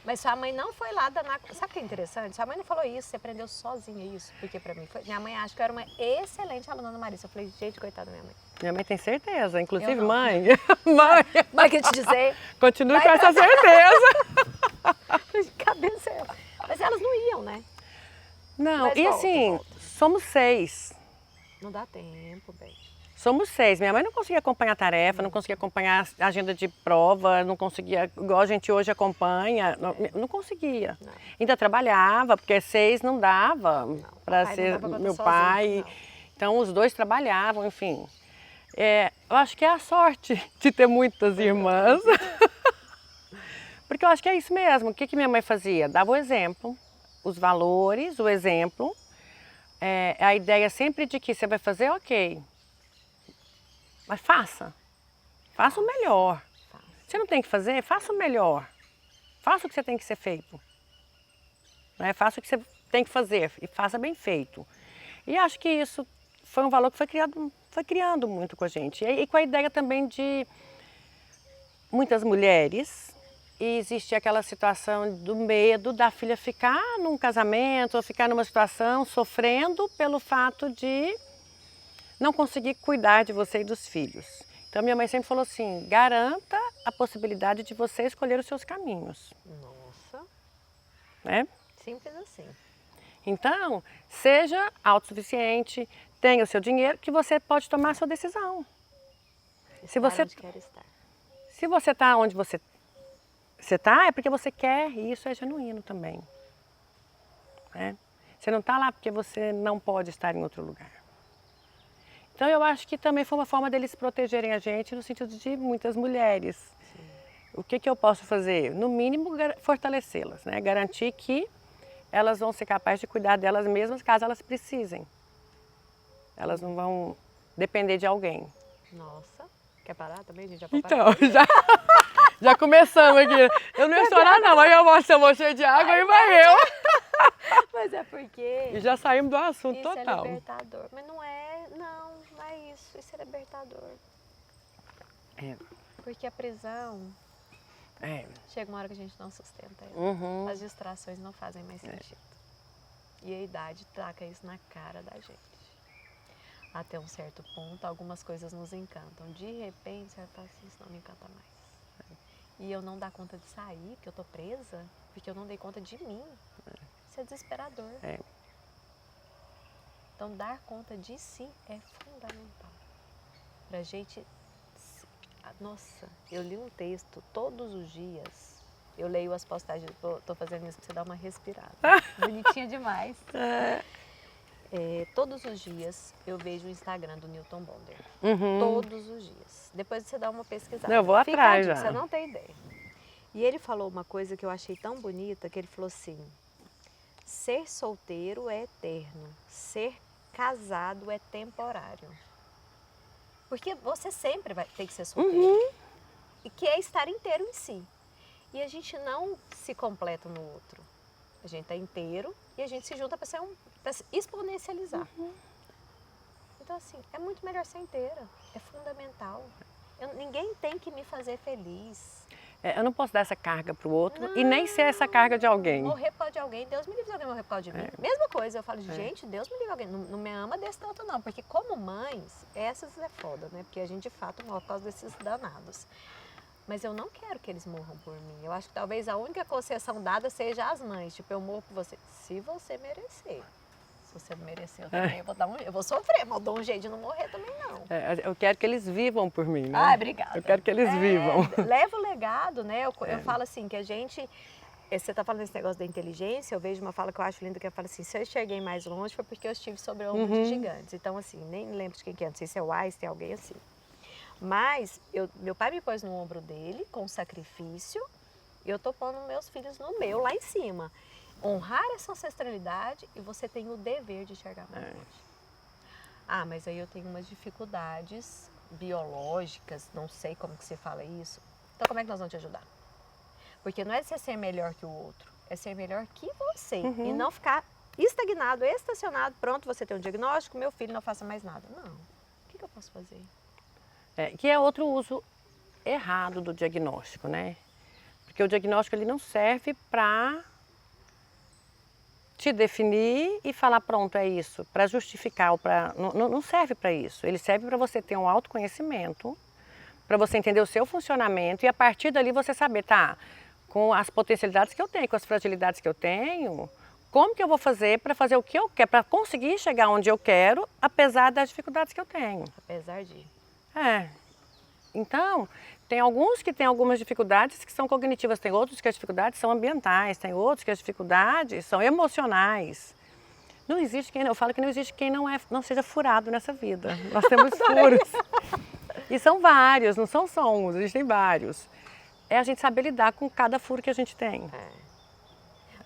Mas sua mãe não foi lá danar... Sabe o que é interessante? Sua mãe não falou isso, você aprendeu sozinha isso. Porque pra mim, minha mãe acha que eu era uma excelente aluna da Marisa. Eu falei, gente, coitada da minha mãe. Minha mãe tem certeza, inclusive Eu não. mãe. Mãe, Mãe, quer te dizer, continue Vai com essa certeza. cabeça ela. Mas elas não iam, né? Não, Mas e volta, assim, volta. somos 6. Não dá tempo, bem. Somos 6. Minha mãe não conseguia acompanhar a tarefa, não conseguia acompanhar a agenda de prova, não conseguia, igual a gente hoje acompanha, não conseguia. Não. Ainda trabalhava, porque 6 não dava para papai não ser dava conta meu sozinho, pai. não. Então os dois trabalhavam, enfim. Eu acho que é a sorte de ter muitas irmãs. Porque eu acho que é isso mesmo. O que minha mãe fazia? Dava o exemplo, os valores, o exemplo. A ideia sempre de que você vai fazer, ok. Mas faça. Faça o melhor. Você não tem que fazer, faça o melhor. Faça o que você tem que ser feito. Né? Faça o que você tem que fazer e faça bem feito. E acho que isso foi um valor que foi criando muito com a gente. E com a ideia também de muitas mulheres. E existe aquela situação do medo da filha ficar num casamento ou ficar numa situação sofrendo pelo fato de não conseguir cuidar de você e dos filhos. Então minha mãe sempre falou assim, garanta a possibilidade de você escolher os seus caminhos. Nossa, Né? simples assim. Então, seja autossuficiente, tenha o seu dinheiro, que você pode tomar a sua decisão. Se você onde quero estar. Se você está onde você está, é porque você quer e isso é genuíno também. Né? Você não está lá porque você não pode estar em outro lugar. Então eu acho que também foi uma forma deles protegerem a gente no sentido de muitas mulheres. Sim. O que eu posso fazer? No mínimo fortalecê-las, né? Garantir que elas vão ser capazes de cuidar delas mesmas caso elas precisem. Elas não vão depender de alguém. Nossa, quer parar também? A gente já Então, já começamos aqui. Eu não ia chorar não, aí eu mostro cheio de água e varreu. Mas é porque... E já saímos do assunto isso total. É libertador, mas não é isso. Isso é libertador. É. Porque a prisão... chega uma hora que a gente não sustenta ela. Uhum. As distrações não fazem mais sentido. E a idade taca isso na cara da gente. Até um certo ponto, algumas coisas nos encantam. De repente, você vai falar assim, isso não me encanta mais. E eu não dar conta de sair, porque eu tô presa, porque eu não dei conta de mim. Isso é desesperador. Então, dar conta de si é fundamental. Pra gente... Nossa, eu li um texto todos os dias. Eu leio as postagens, tô fazendo isso pra você dar uma respirada. Bonitinha demais. Todos os dias eu vejo o Instagram do Newton Bonder. Uhum. Todos os dias. Depois você dá uma pesquisada. Eu vou atrás já. Você não tem ideia. E ele falou uma coisa que eu achei tão bonita, que ele falou assim, ser solteiro é eterno, ser casado é temporário. Porque você sempre vai ter que ser solteiro. Uhum. E que é estar inteiro em si. E a gente não se completa no outro. A gente está inteiro e a gente se junta para se exponencializar. Uhum. Então, assim, é muito melhor ser inteira. É fundamental. Ninguém tem que me fazer feliz. Eu não posso dar essa carga para o outro e nem ser essa carga de alguém. Morrer por causa de alguém, Deus me livre de alguém morrer por causa de mim. Mesma coisa, eu falo, gente, Deus me livre de alguém. Não me ama desse tanto não, porque como mães, essas é foda, né? Porque a gente de fato morre por causa desses danados. Mas eu não quero que eles morram por mim. Eu acho que talvez a única concessão dada seja as mães. Tipo, eu morro por você. Se você merecer. Se você não merecer, eu também eu vou sofrer, mas eu dou um jeito de não morrer também não. Eu quero que eles vivam por mim, né? Obrigada. Eu quero que eles vivam. Leva o legado, né? Eu falo assim, que a gente... Você está falando desse negócio da inteligência, eu vejo uma fala que eu acho linda, que fala assim, se eu enxerguei mais longe foi porque eu estive sobre o ombro de gigantes. Então, assim, nem lembro de quem que é, não sei se é o Einstein, alguém assim. Mas meu pai me pôs no ombro dele, com sacrifício, e eu estou pondo meus filhos no meu, lá em cima. Honrar essa ancestralidade e você tem o dever de enxergar mais longe. Mas aí eu tenho umas dificuldades biológicas, não sei como que se fala isso. Então como é que nós vamos te ajudar? Porque não é você ser melhor que o outro, é ser melhor que você. E não ficar estagnado, estacionado, pronto, você tem um diagnóstico, meu filho não faça mais nada. Não, o que eu posso fazer? Que é outro uso errado do diagnóstico, né? Porque o diagnóstico ele não serve para te definir e falar pronto, é isso, para justificar, não serve para isso. Ele serve para você ter um autoconhecimento, para você entender o seu funcionamento e a partir dali você saber, com as potencialidades que eu tenho, com as fragilidades que eu tenho, como que eu vou fazer para fazer o que eu quero, para conseguir chegar onde eu quero, apesar das dificuldades que eu tenho. Apesar de... Então, tem alguns que têm algumas dificuldades que são cognitivas, tem outros que as dificuldades são ambientais, tem outros que as dificuldades são emocionais. Não existe eu falo que não existe quem não seja furado nessa vida. Nós temos furos. E são vários, não são só uns, existem vários. É a gente saber lidar com cada furo que a gente tem.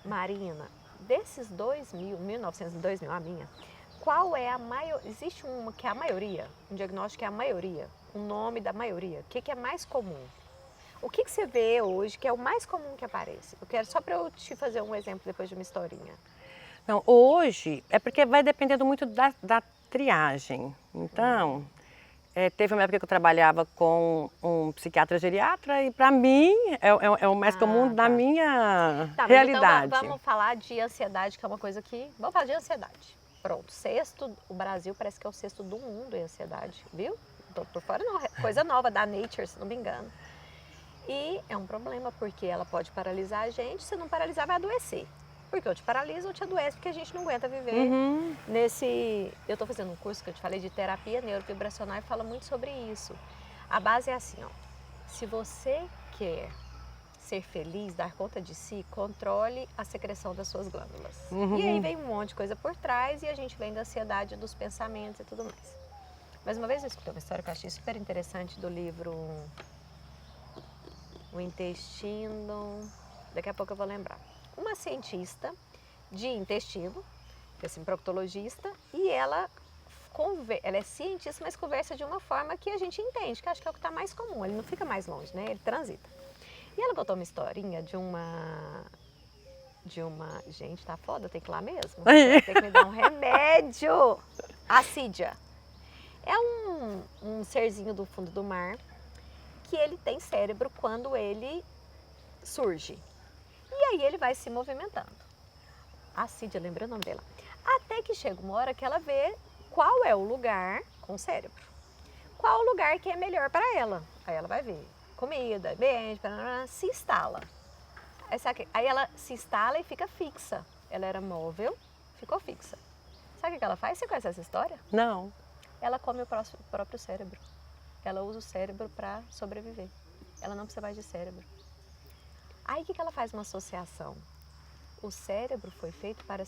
Marina, desses 1900 e 2000, a minha, qual é a maior... Existe uma que é a maioria, um diagnóstico que é a maioria, o nome da maioria. O que é mais comum? O que você vê hoje que é o mais comum que aparece? Eu quero só para eu te fazer um exemplo depois de uma historinha. Não, hoje é porque vai dependendo muito da triagem. Então, teve uma época que eu trabalhava com um psiquiatra geriatra e para mim é o mais comum da minha realidade. Então vamos falar de ansiedade, que é uma coisa que... Vamos falar de ansiedade. Pronto, o Brasil parece que é o 6º do mundo em ansiedade, viu? Não tô por fora não, coisa nova da Nature, se não me engano. E é um problema, porque ela pode paralisar a gente, se não paralisar vai adoecer. Porque ou te paralisa ou te adoece, porque a gente não aguenta viver nesse... Eu estou fazendo um curso que eu te falei de terapia neurovibracional e fala muito sobre isso. A base é assim, ó. Se você quer ser feliz, dar conta de si, controle a secreção das suas glândulas. Uhum. E aí vem um monte de coisa por trás e a gente vem da ansiedade, dos pensamentos e tudo mais. Mas uma vez eu escutei uma história que eu achei super interessante do livro O Intestino, daqui a pouco eu vou lembrar. Uma cientista de intestino, assim, proctologista, e ela é cientista, mas conversa de uma forma que a gente entende, que acho que é o que está mais comum, ele não fica mais longe, né? Ele transita. E ela contou uma historinha de uma... Gente, tá foda, tem que ir lá mesmo. Tem que me dar um remédio. Assídia. É um serzinho do fundo do mar que ele tem cérebro quando ele surge. E aí ele vai se movimentando. A Cídia, lembra o nome dela? Até que chega uma hora que ela vê qual é o lugar com o cérebro. Qual o lugar que é melhor para ela. Aí ela vai ver comida, ambiente, se instala. Aí ela se instala e fica fixa. Ela era móvel, ficou fixa. Sabe o que ela faz? Você conhece essa história? Não. Ela come o próprio cérebro. Ela usa o cérebro para sobreviver. Ela não precisa mais de cérebro. Aí o que ela faz? Uma associação. O cérebro foi feito para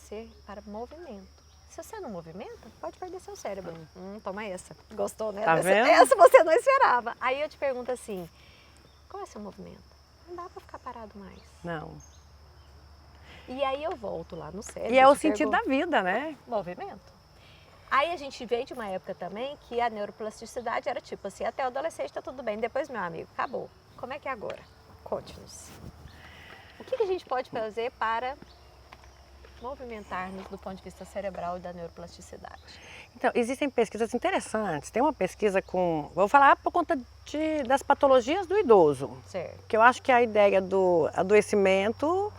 movimento. Se você não movimenta, pode perder seu cérebro. Toma essa. Gostou, né? Tá vendo? Essa você não esperava. Aí eu te pergunto assim, qual é seu movimento? Não dá para ficar parado mais. Não. E aí eu volto lá no cérebro. E é o sentido da vida, né? Movimento. Aí a gente veio de uma época também que a neuroplasticidade era tipo assim, até o adolescente tá tudo bem, depois, meu amigo, acabou. Como é que é agora? Conte-nos. O que a gente pode fazer para movimentar-nos do ponto de vista cerebral e da neuroplasticidade? Então, existem pesquisas interessantes. Tem uma pesquisa vou falar por conta das patologias do idoso. Certo. Que eu acho que a ideia do adoecimento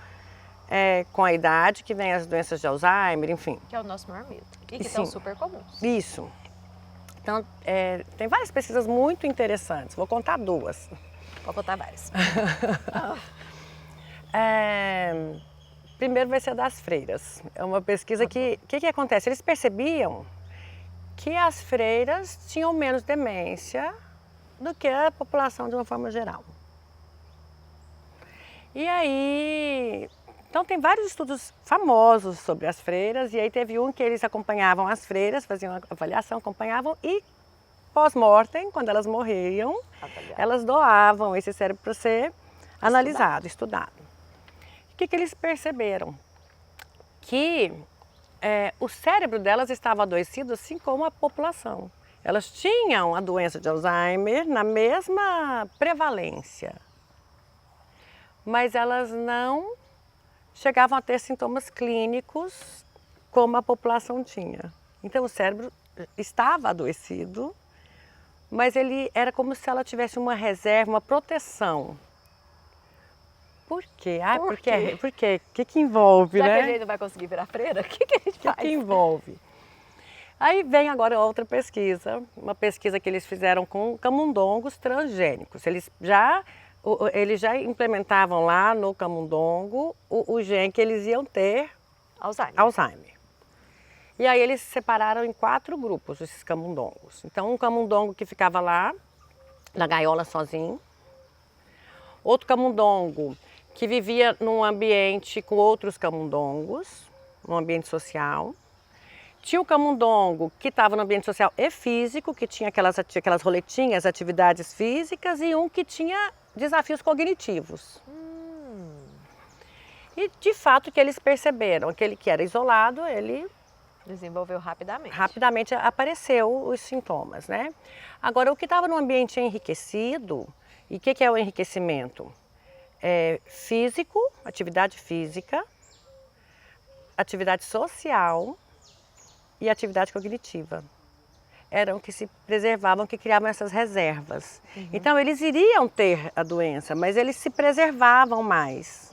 com a idade, que vem as doenças de Alzheimer, enfim. Que é o nosso maior medo. E que são super comuns. Isso. Então, tem várias pesquisas muito interessantes. Vou contar duas. Vou contar várias. Primeiro vai ser das freiras. É uma pesquisa que acontece? Eles percebiam que as freiras tinham menos demência do que a população de uma forma geral. E aí, então tem vários estudos famosos sobre as freiras, e aí teve um que eles acompanhavam as freiras, faziam uma avaliação, acompanhavam, e pós-mortem, quando elas morriam, elas doavam esse cérebro para ser analisado, estudado. O que eles perceberam? Que o cérebro delas estava adoecido assim como a população. Elas tinham a doença de Alzheimer na mesma prevalência, mas elas não chegavam a ter sintomas clínicos como a população tinha. Então o cérebro estava adoecido, mas ele era como se ela tivesse uma reserva, uma proteção. Por quê? Por quê? O que envolve, Já né? que a gente não vai conseguir virar freira, o que a gente faz? O que envolve? Aí vem agora outra pesquisa, uma pesquisa que eles fizeram com camundongos transgênicos. Eles já implementavam lá no camundongo o gene que eles iam ter Alzheimer. E aí eles separaram em 4 grupos esses camundongos. Então um camundongo que ficava lá, na gaiola sozinho. Outro camundongo que vivia num ambiente com outros camundongos, num ambiente social. Tinha o camundongo que estava no ambiente social e físico, que tinha aquelas roletinhas, atividades físicas, e um que tinha desafios cognitivos. E de fato que eles perceberam, aquele que era isolado, ele desenvolveu rapidamente. Rapidamente apareceu os sintomas, né? Agora, o que estava no ambiente enriquecido, e o que é o enriquecimento? Físico, atividade física, atividade social e atividade cognitiva. Eram que se preservavam, que criavam essas reservas. Então, eles iriam ter a doença, mas eles se preservavam mais.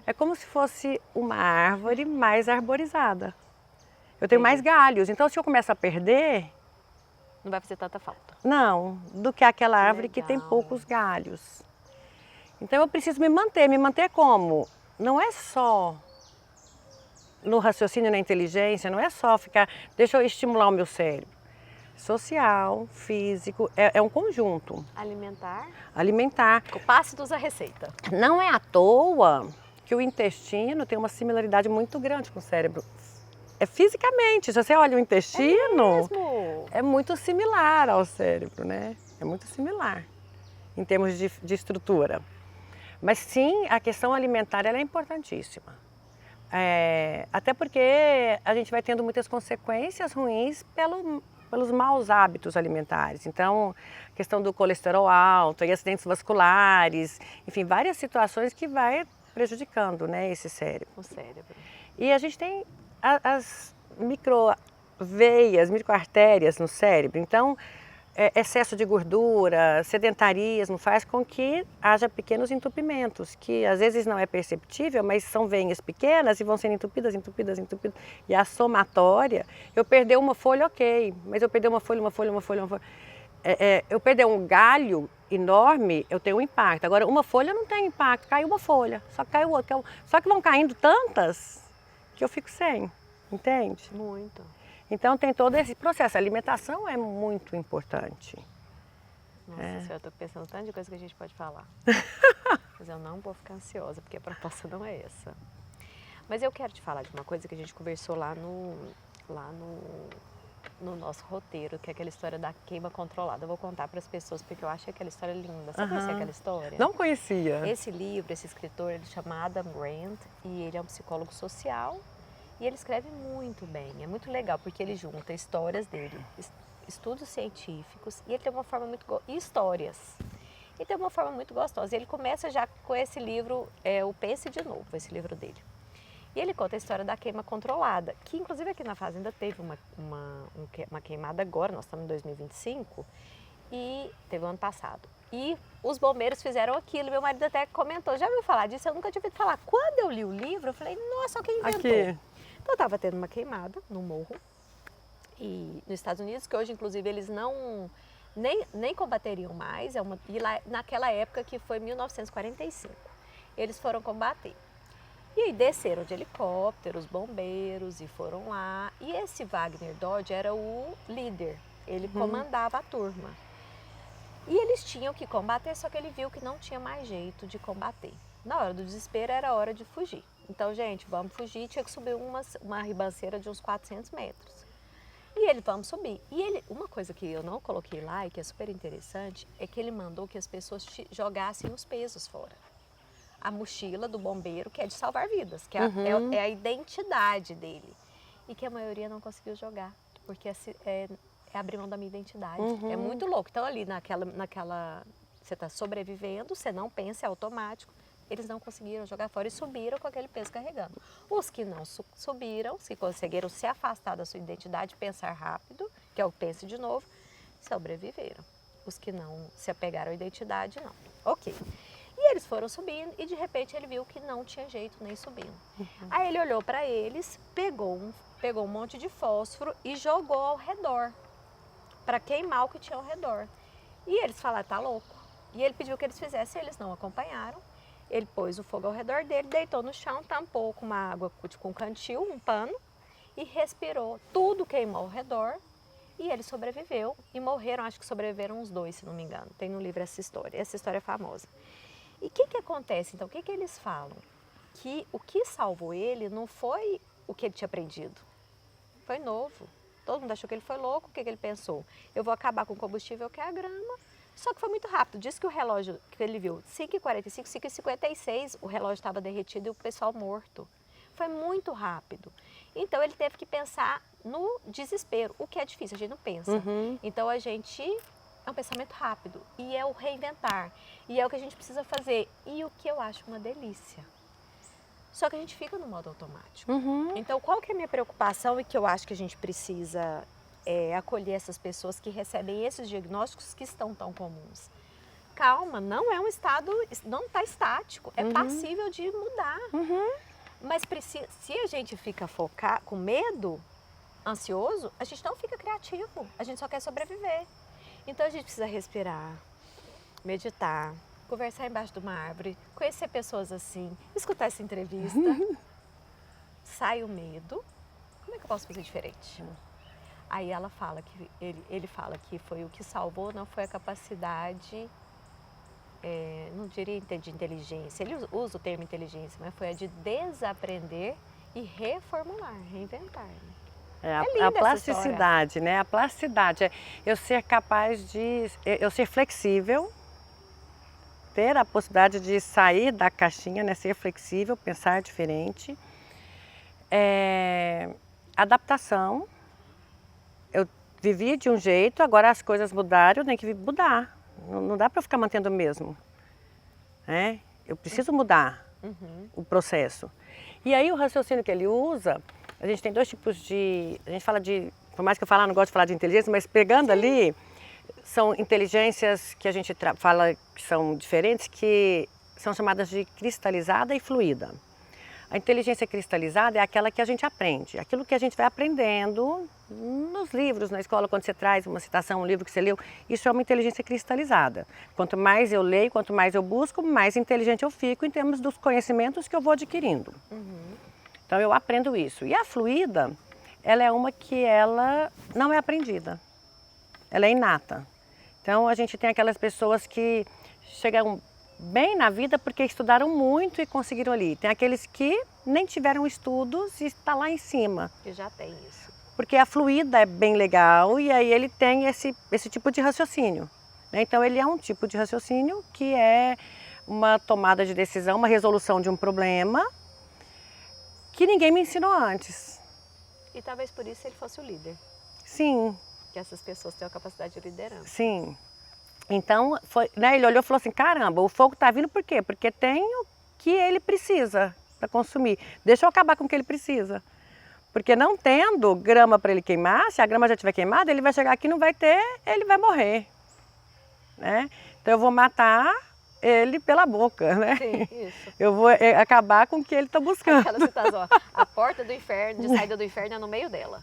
É como se fosse uma árvore mais arborizada. Eu tenho mais galhos, então se eu começar a perder... Não vai fazer tanta falta. Não, do que aquela árvore que tem poucos galhos. Então eu preciso me manter como? Não é só no raciocínio, na inteligência, não é só ficar, deixa eu estimular o meu cérebro. social, físico, é um conjunto. Alimentar. Alimentar. Passe-nos a receita. Não é à toa que o intestino tem uma similaridade muito grande com o cérebro. É fisicamente, se você olha o intestino, é muito similar ao cérebro, né? É muito similar em termos de estrutura. Mas sim, a questão alimentar ela é importantíssima. Até porque a gente vai tendo muitas consequências ruins pelos maus hábitos alimentares. Então, a questão do colesterol alto e acidentes vasculares, enfim, várias situações que vai prejudicando, né, esse cérebro. O cérebro. E a gente tem as microveias, microartérias no cérebro. Então, excesso de gordura, sedentarismo faz com que haja pequenos entupimentos, que às vezes não é perceptível, mas são veias pequenas e vão sendo entupidas. E a somatória, eu perder uma folha, ok, mas eu perder uma folha. Eu perder um galho enorme, eu tenho um impacto. Agora, uma folha não tem impacto, caiu uma folha, só caiu outra. Só que vão caindo tantas que eu fico sem, entende? Muito. Então tem todo esse processo. A alimentação é muito importante. Nossa senhora, eu estou pensando tanto de coisa que a gente pode falar. Mas eu não vou ficar ansiosa, porque a proposta não é essa. Mas eu quero te falar de uma coisa que a gente conversou lá no nosso roteiro, que é aquela história da queima controlada. Eu vou contar para as pessoas, porque eu acho aquela história linda. Você conhecia aquela história? Não conhecia. Esse livro, esse escritor, ele chama Adam Grant, e ele é um psicólogo social. E ele escreve muito bem, é muito legal, porque ele junta histórias dele, estudos científicos, e ele tem uma forma muito... e histórias. E tem uma forma muito gostosa. E ele começa já com esse livro, o Pense de Novo, esse livro dele. E ele conta a história da queima controlada, que inclusive aqui na fazenda teve uma queimada agora, nós estamos em 2025, e teve o ano passado. E os bombeiros fizeram aquilo, meu marido até comentou, já ouviu falar disso? Eu nunca tinha ouvido falar. Quando eu li o livro, eu falei, nossa, quem inventou? Aqui. Então estava tendo uma queimada no morro, e nos Estados Unidos, que hoje inclusive eles nem combateriam mais, e lá, naquela época que foi 1945, eles foram combater. E aí desceram de helicóptero, os bombeiros, e foram lá, e esse Wagner Dodge era o líder, ele comandava a turma. E eles tinham que combater, só que ele viu que não tinha mais jeito de combater. Na hora do desespero era hora de fugir. Então, gente, vamos fugir, tinha que subir uma ribanceira de uns 400 metros. E ele, vamos subir. E uma coisa que eu não coloquei lá e que é super interessante, é que ele mandou que as pessoas jogassem os pesos fora. A mochila do bombeiro, que é de salvar vidas, que é a identidade dele. E que a maioria não conseguiu jogar, porque é abrir mão da minha identidade. É muito louco. Então, ali você está sobrevivendo, você não pensa, é automático. Eles não conseguiram jogar fora e subiram com aquele peso carregando. Os que não subiram, os que conseguiram se afastar da sua identidade, pensar rápido, que é o pense de novo, sobreviveram. Os que não se apegaram à identidade, não. Ok. E eles foram subindo e de repente ele viu que não tinha jeito nem subindo. Aí ele olhou para eles, pegou um monte de fósforo e jogou ao redor, para queimar o que tinha ao redor. E eles falaram, tá louco. E ele pediu que eles fizessem, eles não acompanharam. Ele pôs o fogo ao redor dele, deitou no chão, tampou com uma água com um cantil, um pano, e respirou. Tudo queimou ao redor e ele sobreviveu. E morreram, acho que sobreviveram uns 2, se não me engano. Tem no livro essa história é famosa. E o que acontece então? O que eles falam? Que o que salvou ele não foi o que ele tinha aprendido, foi novo. Todo mundo achou que ele foi louco, o que ele pensou? Eu vou acabar com o combustível que é a grama. Só que foi muito rápido. Diz que o relógio que ele viu, 5h45, 5h56, o relógio estava derretido e o pessoal morto. Foi muito rápido. Então ele teve que pensar no desespero, o que é difícil, a gente não pensa. Então a gente é um pensamento rápido e é o reinventar. E é o que a gente precisa fazer. E o que eu acho uma delícia. Só que a gente fica no modo automático. Então qual que é a minha preocupação e que eu acho que a gente precisa acolher essas pessoas que recebem esses diagnósticos que estão tão comuns. Calma, não é um estado, não está estático, é passível de mudar. Mas se a gente fica com medo, ansioso, a gente não fica criativo, a gente só quer sobreviver. Então a gente precisa respirar, meditar, conversar embaixo de uma árvore, conhecer pessoas assim, escutar essa entrevista. Sai o medo, como é que eu posso fazer diferente? Aí ela fala que ele fala que foi o que salvou, não foi a capacidade, não diria de inteligência, ele usa o termo inteligência, mas foi a de desaprender e reformular, reinventar. Né? É linda a essa plasticidade, né? A plasticidade é eu ser capaz de, eu ser flexível, ter a possibilidade de sair da caixinha, né? Ser flexível, pensar diferente. Adaptação. Eu vivi de um jeito, agora as coisas mudaram, eu tenho que mudar. Não dá para eu ficar mantendo o mesmo. Né? Eu preciso mudar o processo. E aí o raciocínio que ele usa, a gente tem dois tipos de... A gente fala de... Por mais que eu fale, não gosto de falar de inteligência, mas pegando ali, são inteligências que a gente fala que são diferentes, que são chamadas de cristalizada e fluida. A inteligência cristalizada é aquela que a gente aprende, aquilo que a gente vai aprendendo nos livros, na escola, quando você traz uma citação, um livro que você leu, isso é uma inteligência cristalizada. Quanto mais eu leio, quanto mais eu busco, mais inteligente eu fico em termos dos conhecimentos que eu vou adquirindo. Então eu aprendo isso. E a fluida, ela é uma que ela não é aprendida, ela é inata. Então a gente tem aquelas pessoas que chegam bem na vida porque estudaram muito e conseguiram ali. Tem aqueles que nem tiveram estudos e está lá em cima. Que já tem isso. Porque a fluida é bem legal e aí ele tem esse tipo de raciocínio. Né? Então ele é um tipo de raciocínio que é uma tomada de decisão, uma resolução de um problema que ninguém me ensinou antes. E talvez por isso ele fosse o líder. Sim. Que essas pessoas têm a capacidade de liderança. Sim. Então, né, ele olhou e falou assim, caramba, o fogo está vindo por quê? Porque tem o que ele precisa para consumir. Deixa eu acabar com o que ele precisa. Porque não tendo grama para ele queimar, se a grama já estiver queimada, ele vai chegar aqui e não vai ter, ele vai morrer. Né? Então eu vou matar ele pela boca, né? Sim, isso. Eu vou acabar com o que ele está buscando. Aquela citação, a porta do inferno, de saída do inferno é no meio dela.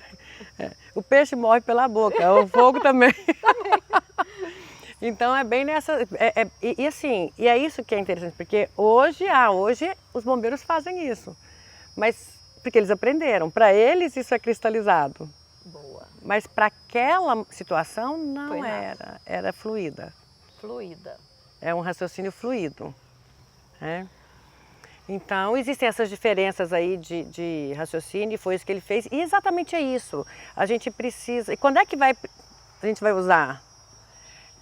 O peixe morre pela boca, o fogo também. Então é bem nessa... E assim, e é isso que é interessante, porque hoje os bombeiros fazem isso. Mas porque eles aprenderam, para eles isso é cristalizado. Boa. Mas para aquela situação não era, era fluida. Fluida. É um raciocínio fluido. Né? Então existem essas diferenças aí de raciocínio e foi isso que ele fez. E exatamente é isso. A gente precisa... E quando é que a gente vai usar?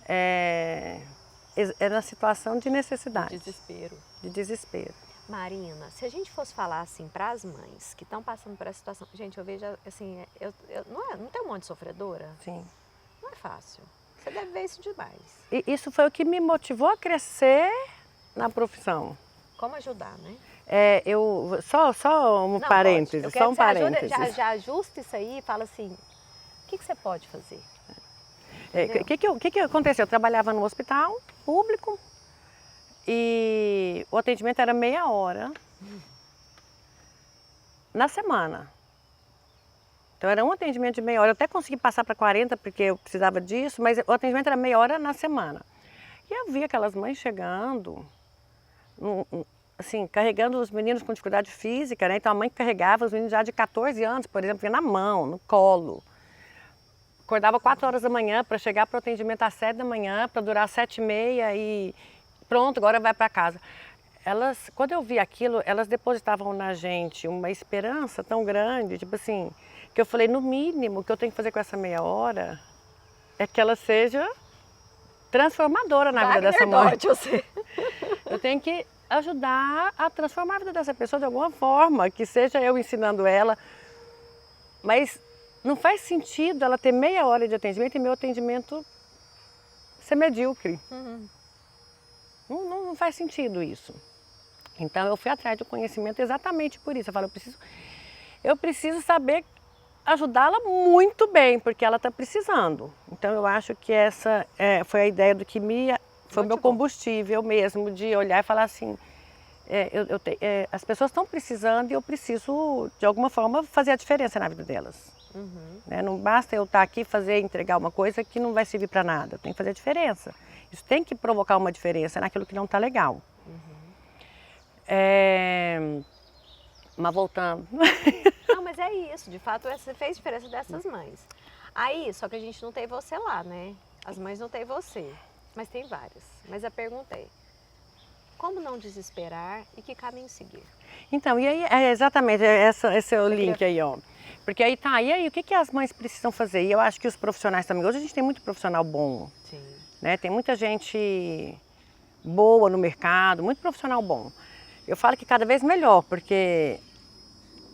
É na situação de necessidade. Desespero. De desespero. Marina, se a gente fosse falar assim para as mães que estão passando por essa situação, gente, eu vejo assim, não tem um monte de sofredora? Sim. Não é fácil. Você deve ver isso demais. E isso foi o que me motivou a crescer na profissão. Como ajudar, né? Só um parêntese, só um parêntese. Já ajusta isso aí e fala assim, o que você pode fazer? O que aconteceu? Eu trabalhava no hospital público e o atendimento era meia hora na semana. Então era um atendimento de meia hora. Eu até consegui passar para 40 porque eu precisava disso, mas o atendimento era meia hora na semana. E eu via aquelas mães chegando, assim, carregando os meninos com dificuldade física, né? Então a mãe carregava os meninos já de 14 anos, por exemplo, vinha na mão, no colo. Acordava 4 horas da manhã para chegar para o atendimento às 7 da manhã, para durar 7h30 e pronto, agora vai para casa. Quando eu vi aquilo, elas depositavam na gente uma esperança tão grande, tipo assim, que eu falei, no mínimo, o que eu tenho que fazer com essa meia hora é que ela seja transformadora na vida dessa mãe. Eu tenho que ajudar a transformar a vida dessa pessoa de alguma forma, que seja eu ensinando ela, mas não faz sentido ela ter meia hora de atendimento e meu atendimento ser medíocre. Não faz sentido isso. Então eu fui atrás do conhecimento exatamente por isso. Eu falo, eu preciso saber ajudá-la muito bem, porque ela está precisando. Então eu acho que essa foi a ideia do que foi o meu combustível mesmo, de olhar e falar assim, as pessoas estão precisando e eu preciso, de alguma forma, fazer a diferença na vida delas. Né? Não basta eu estar aqui entregar uma coisa que não vai servir para nada, tem que fazer a diferença. Isso tem que provocar uma diferença naquilo que não está legal. Mas voltando. Não, mas é isso, de fato você fez diferença dessas mães. Aí, só que a gente não tem você lá, né? As mães não tem você, mas tem várias. Mas a pergunta é, como não desesperar e que caminho seguir? Então, e aí, exatamente, esse é o link aí, ó. Porque aí tá, e aí, o que que as mães precisam fazer? E eu acho que os profissionais também, hoje a gente tem muito profissional bom, Sim. né? Tem muita gente boa no mercado, muito profissional bom. Eu falo que cada vez melhor, porque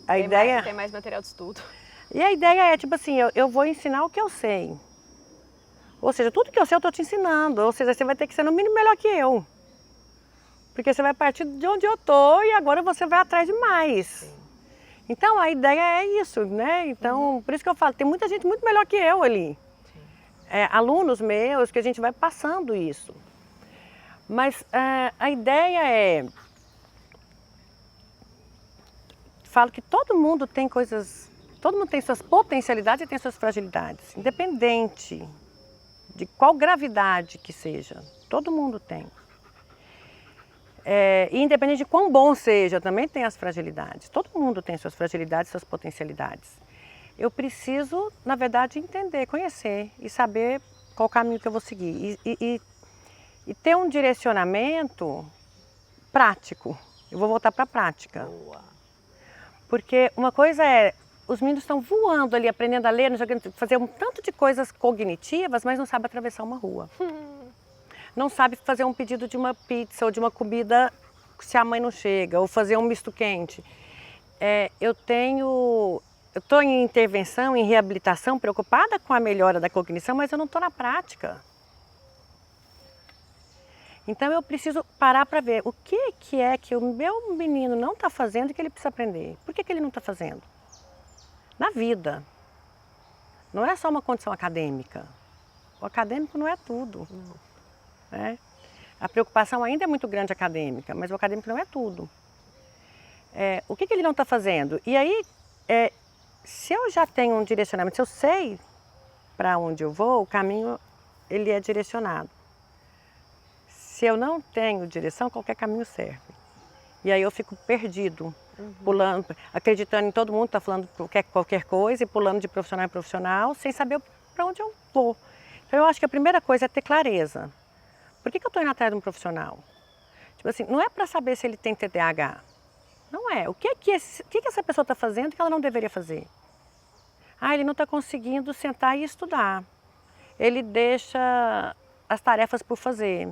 a ideia... Tem mais material de estudo. E a ideia é, tipo assim, eu vou ensinar o que eu sei. Ou seja, tudo que eu sei eu estou te ensinando. Ou seja, você vai ter que ser no mínimo melhor que eu. Porque você vai partir de onde eu estou e agora você vai atrás de mais. Sim. Então a ideia é isso, né? Então, por isso que eu falo, tem muita gente muito melhor que eu ali. Alunos meus que a gente vai passando isso. Mas a ideia é... Falo que todo mundo tem coisas... Todo mundo tem suas potencialidades e tem suas fragilidades. Independente de qual gravidade que seja. Todo mundo tem. E independente de quão bom seja, também tem as fragilidades. Todo mundo tem suas fragilidades, suas potencialidades. Eu preciso, na verdade, entender, conhecer e saber qual o caminho que eu vou seguir. E ter um direcionamento prático. Eu vou voltar para a prática. Boa. Porque uma coisa é, os meninos estão voando ali, aprendendo a ler, fazer um tanto de coisas cognitivas, mas não sabem atravessar uma rua. Não sabe fazer um pedido de uma pizza ou de uma comida se a mãe não chega, ou fazer um misto quente. Eu estou em intervenção, em reabilitação, preocupada com a melhora da cognição, mas eu não estou na prática. Então eu preciso parar para ver o que é que o meu menino não está fazendo e que ele precisa aprender. Por que ele não está fazendo? Na vida. Não é só uma condição acadêmica. O acadêmico não é tudo. Né? A preocupação ainda é muito grande acadêmica, mas o acadêmico não é tudo. O que ele não está fazendo? E aí, se eu já tenho um direcionamento, se eu sei para onde eu vou, o caminho ele é direcionado. Se eu não tenho direção, qualquer caminho serve. E aí eu fico perdido, pulando, acreditando em todo mundo, está falando qualquer coisa e pulando de profissional em profissional, sem saber para onde eu vou. Então eu acho que a primeira coisa é ter clareza. Por que eu estou indo atrás de um profissional? Tipo assim, não é para saber se ele tem TDAH. Não é. O que essa pessoa está fazendo que ela não deveria fazer? Ele não está conseguindo sentar e estudar. Ele deixa as tarefas por fazer.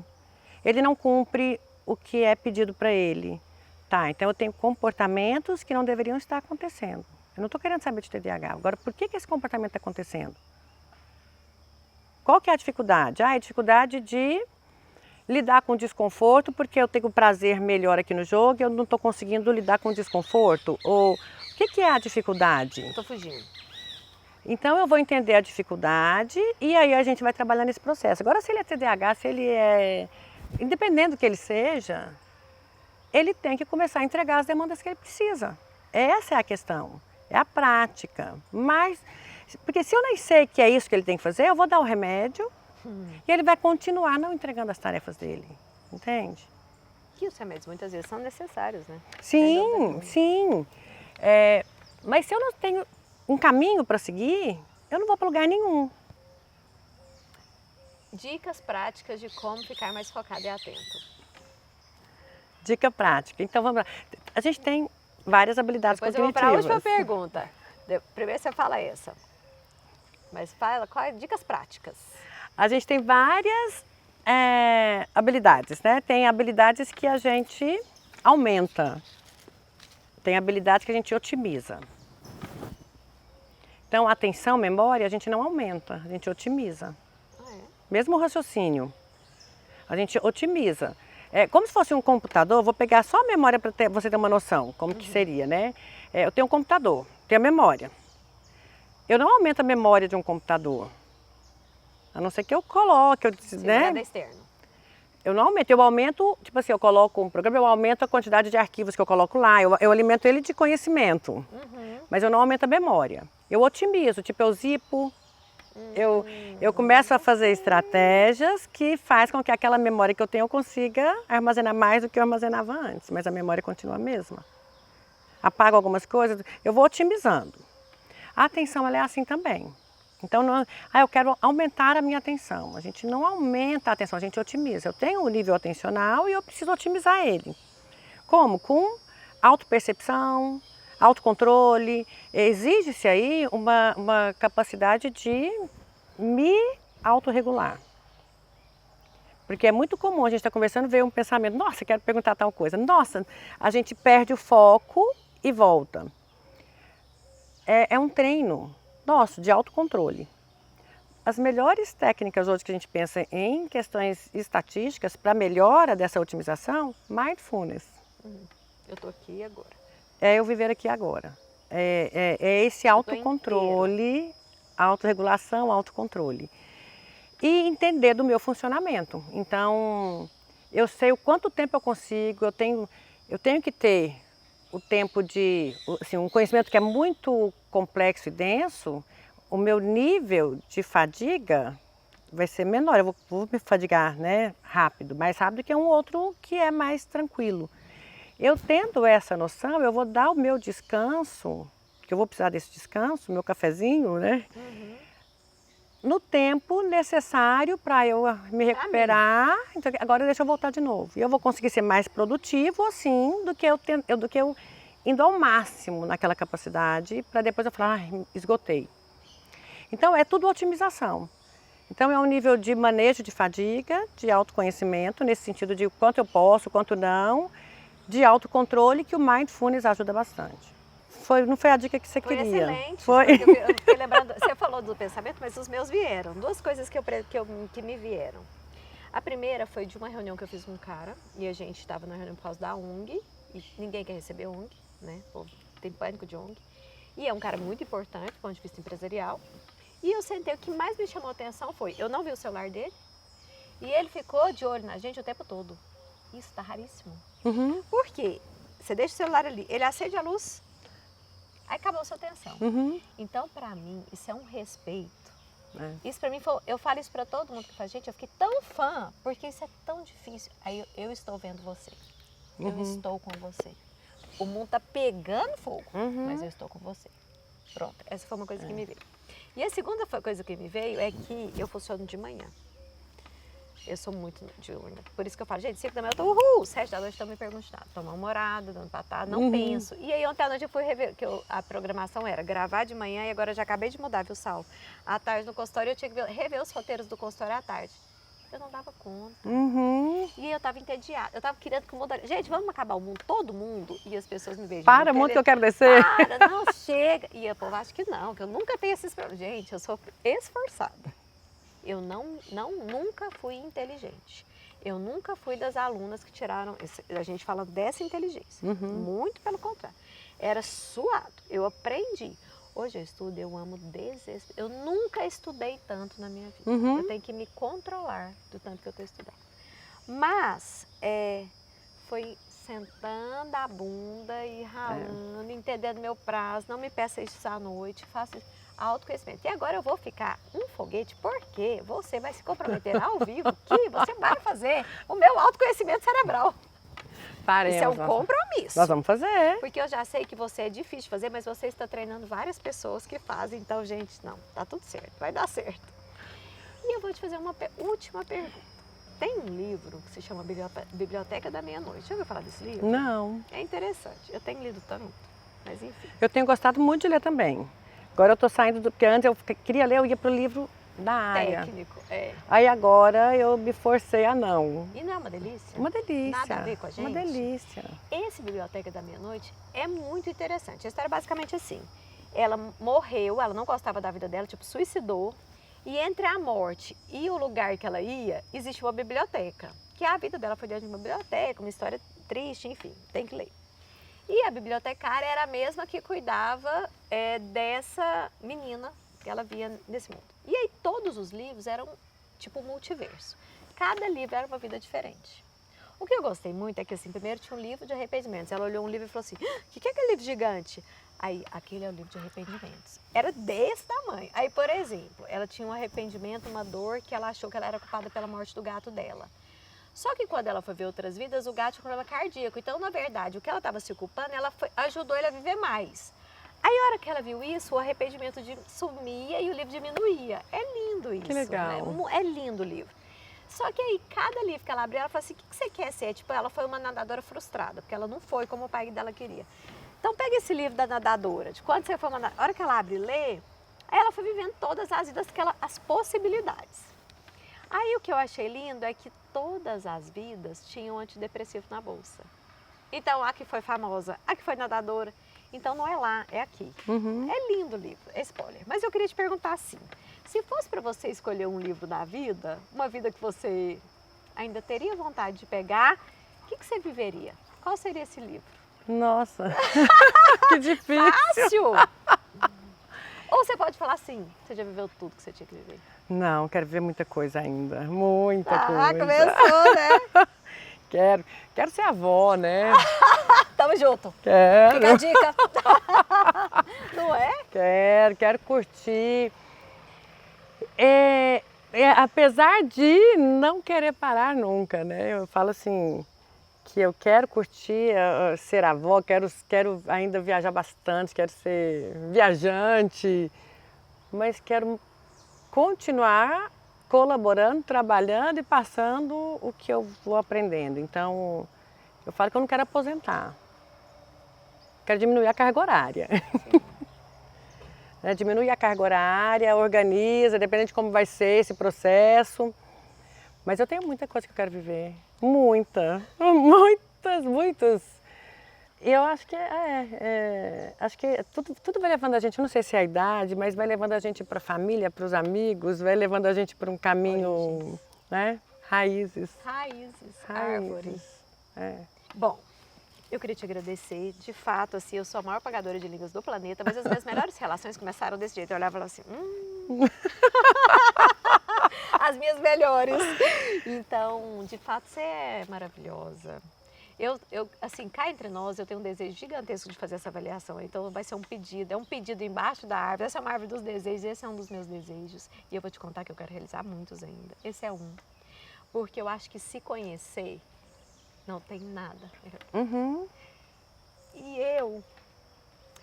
Ele não cumpre o que é pedido para ele. Tá, então eu tenho comportamentos que não deveriam estar acontecendo. Eu não estou querendo saber de TDAH. Agora, por que esse comportamento está acontecendo? Qual que é a dificuldade? A dificuldade de lidar com o desconforto, porque eu tenho prazer melhor aqui no jogo e eu não estou conseguindo lidar com o desconforto. Ou o que é a dificuldade? Estou fugindo. Então eu vou entender a dificuldade e aí a gente vai trabalhar nesse processo. Agora, se ele é TDAH, se ele é... Independente do que ele seja, ele tem que começar a entregar as demandas que ele precisa. Essa é a questão, é a prática. Mas, porque se eu nem sei que é isso que ele tem que fazer, eu vou dar o remédio e ele vai continuar não entregando as tarefas dele, entende? E os remédios muitas vezes são necessários, né? Sim, sim. Mas se eu não tenho um caminho para seguir, eu não vou para lugar nenhum. Dicas práticas de como ficar mais focado e atento. Dica prática. Então vamos lá. A gente tem várias habilidades Depois cognitivas. eu vou para a última pergunta. Primeiro você fala essa. Mas fala quais dicas práticas. A gente tem várias habilidades, né? Tem habilidades que a gente aumenta. Tem habilidades que a gente otimiza. Então, atenção, memória, a gente não aumenta, a gente otimiza. Mesmo o raciocínio, a gente otimiza. É como se fosse um computador, vou pegar só a memória para você ter uma noção, como que seria, né? Eu tenho um computador, tenho a memória. Eu não aumento a memória de um computador, a não ser que eu coloque, né? Externo. Eu não aumento, eu aumento, tipo assim, eu coloco um programa, eu aumento a quantidade de arquivos que eu coloco lá, eu alimento ele de conhecimento, mas eu não aumento a memória. Eu otimizo, tipo eu zipo, eu começo a fazer estratégias que faz com que aquela memória que eu tenho eu consiga armazenar mais do que eu armazenava antes, mas a memória continua a mesma. Apago algumas coisas, eu vou otimizando. A atenção ela é assim também. Então, eu quero aumentar a minha atenção. A gente não aumenta a atenção, a gente otimiza. Eu tenho um nível atencional e eu preciso otimizar ele. Como? Com autopercepção, autocontrole. Exige-se aí uma capacidade de me autorregular. Porque é muito comum a gente estar conversando, ver um pensamento, nossa, quero perguntar tal coisa. Nossa, a gente perde o foco e volta. É um treino nosso de autocontrole. As melhores técnicas hoje que a gente pensa em questões estatísticas para melhora dessa otimização, mindfulness. Eu estou aqui agora. É eu viver aqui agora. É esse autocontrole, autorregulação, autocontrole. E entender do meu funcionamento. Então, eu sei o quanto tempo eu consigo, eu tenho que ter o tempo de, assim, um conhecimento que é muito complexo e denso, o meu nível de fadiga vai ser menor, eu vou me fadigar, né, rápido, mais rápido que um outro que é mais tranquilo. Eu tendo essa noção, eu vou dar o meu descanso, que eu vou precisar desse descanso, meu cafezinho, né? No tempo necessário para eu me recuperar. Então, agora deixa eu voltar de novo. E eu vou conseguir ser mais produtivo assim do que eu indo ao máximo naquela capacidade para depois eu falar, esgotei. Então é tudo otimização. Então é um nível de manejo de fadiga, de autoconhecimento, nesse sentido de quanto eu posso, quanto não, de autocontrole que o mindfulness ajuda bastante. Não foi a dica que você queria. Excelente. Foi. Eu fiquei lembrando, você falou do pensamento, mas os meus vieram. Duas coisas que me vieram. A primeira foi de uma reunião que eu fiz com um cara, e a gente estava na reunião por causa da ONG, e ninguém quer receber ONG, né? O povo tem pânico de ONG. E é um cara muito importante do ponto de vista empresarial. E eu sentei, o que mais me chamou a atenção foi, eu não vi o celular dele, e ele ficou de olho na gente o tempo todo. Isso tá raríssimo. Por quê? Você deixa o celular ali, ele acende a luz, aí acabou a sua atenção. Então, para mim, isso é um respeito. Isso para mim, eu falo isso para todo mundo que faz, gente, eu fiquei tão fã, porque isso é tão difícil. Aí eu estou vendo você, eu estou com você. O mundo tá pegando fogo, mas eu estou com você. Pronto, essa foi uma coisa que me veio. E a segunda coisa que me veio é que eu funciono de manhã. Eu sou muito diurna. Por isso que eu falo, gente, 5 da manhã eu tô, 7 da noite estão me perguntando, tô mal-humorada, dando patada, não penso. E aí ontem à noite eu fui rever, a programação era gravar de manhã e agora eu já acabei de mudar, viu, Saulo? À tarde no consultório eu tinha que rever os roteiros do consultório à tarde. Eu não dava conta. E eu tava entediada, eu tava querendo que o mundo... Gente, vamos acabar o mundo, todo mundo, e as pessoas me vejam. Para muito que eu quero descer. Para, não, chega. E o povo acha que não, que eu nunca tenho esses problemas. Gente, eu sou esforçada. Eu nunca fui inteligente. Eu nunca fui das alunas que tiraram, a gente fala dessa inteligência. Muito pelo contrário. Era suado, eu aprendi. Hoje eu estudo, eu amo desesperar. Eu nunca estudei tanto na minha vida. Eu tenho que me controlar do tanto que eu estou estudando. Mas foi sentando a bunda e ralando, entendendo meu prazo. Não me peça isso à noite, faça isso. Autoconhecimento. E agora eu vou ficar um foguete, porque você vai se comprometer ao vivo que você vai fazer o meu autoconhecimento cerebral. Paremos, isso é um compromisso. Nós vamos fazer. Porque eu já sei que você é difícil de fazer, mas você está treinando várias pessoas que fazem. Então, gente, não, tá tudo certo, vai dar certo. E eu vou te fazer uma última pergunta. Tem um livro que se chama Biblioteca da Meia-Noite. Já ouviu falar desse livro? Não. É interessante. Eu tenho lido tanto, mas enfim. Eu tenho gostado muito de ler também. Agora eu estou saindo, porque antes eu queria ler, eu ia para o livro da área. Técnico, Aí agora eu me forcei a não. E não é uma delícia? Uma delícia. Nada a ver com a gente? Uma delícia. Esse Biblioteca da Meia-Noite é muito interessante. A história é basicamente assim. Ela morreu, ela não gostava da vida dela, tipo, suicidou. E entre a morte e o lugar que ela ia, existe uma biblioteca. Que a vida dela foi dentro de uma biblioteca, uma história triste, enfim, tem que ler. E a bibliotecária era a mesma que cuidava dessa menina que ela via nesse mundo. E aí todos os livros eram tipo multiverso. Cada livro era uma vida diferente. O que eu gostei muito é que, assim, primeiro tinha um livro de arrependimentos. Ela olhou um livro e falou assim, o que é aquele livro gigante? Aí, aquele é o livro de arrependimentos. Era desse tamanho. Aí, por exemplo, ela tinha um arrependimento, uma dor, que ela achou que ela era culpada pela morte do gato dela. Só que quando ela foi ver outras vidas, o gato tinha problema cardíaco. Então, na verdade, o que ela estava se culpando, ajudou ele a viver mais. Aí a hora que ela viu isso, o arrependimento sumia e o livro diminuía. É lindo isso. Que legal. Né? É lindo o livro. Só que aí, cada livro que ela abria, ela falou assim, o que você quer ser? Tipo, ela foi uma nadadora frustrada, porque ela não foi como o pai dela queria. Então pega esse livro da nadadora, de quando você foi uma nadadora. A hora que ela abre e lê, aí ela foi vivendo todas as vidas, as possibilidades. Aí o que eu achei lindo é que todas as vidas tinham antidepressivo na bolsa. Então a que foi famosa, a que foi nadadora, então não é lá, é aqui. É lindo o livro, é spoiler. Mas eu queria te perguntar assim, se fosse para você escolher um livro da vida, uma vida que você ainda teria vontade de pegar, o que você viveria? Qual seria esse livro? Nossa, que difícil. Fácil! Ou você pode falar assim, você já viveu tudo que você tinha que viver? Não, quero ver muita coisa ainda, muita coisa. Ah, começou, né? Quero ser avó, né? Tamo junto. Quero. Fica a dica. Não é? Quero curtir. Apesar de não querer parar nunca, né? Eu falo assim, que eu quero curtir ser avó, quero ainda viajar bastante, quero ser viajante, mas quero continuar colaborando, trabalhando e passando o que eu vou aprendendo. Então, eu falo que eu não quero aposentar. Quero diminuir a carga horária. Diminuir a carga horária, organiza, dependendo de como vai ser esse processo. Mas eu tenho muita coisa que eu quero viver. Muitas. E eu acho que acho que tudo vai levando a gente, não sei se é a idade, mas vai levando a gente para a família, para os amigos, vai levando a gente para um caminho, né? Raízes. Árvores. É. Bom, eu queria te agradecer. De fato, assim, eu sou a maior pagadora de línguas do planeta, mas as minhas melhores relações começaram desse jeito. Eu olhava e falava assim, as minhas melhores. Então, de fato, você é maravilhosa. Eu, assim, cá entre nós, eu tenho um desejo gigantesco de fazer essa avaliação. Então, vai ser um pedido. É um pedido embaixo da árvore. Essa é uma árvore dos desejos. Esse é um dos meus desejos. E eu vou te contar que eu quero realizar muitos ainda. Esse é um. Porque eu acho que se conhecer, não tem nada. E eu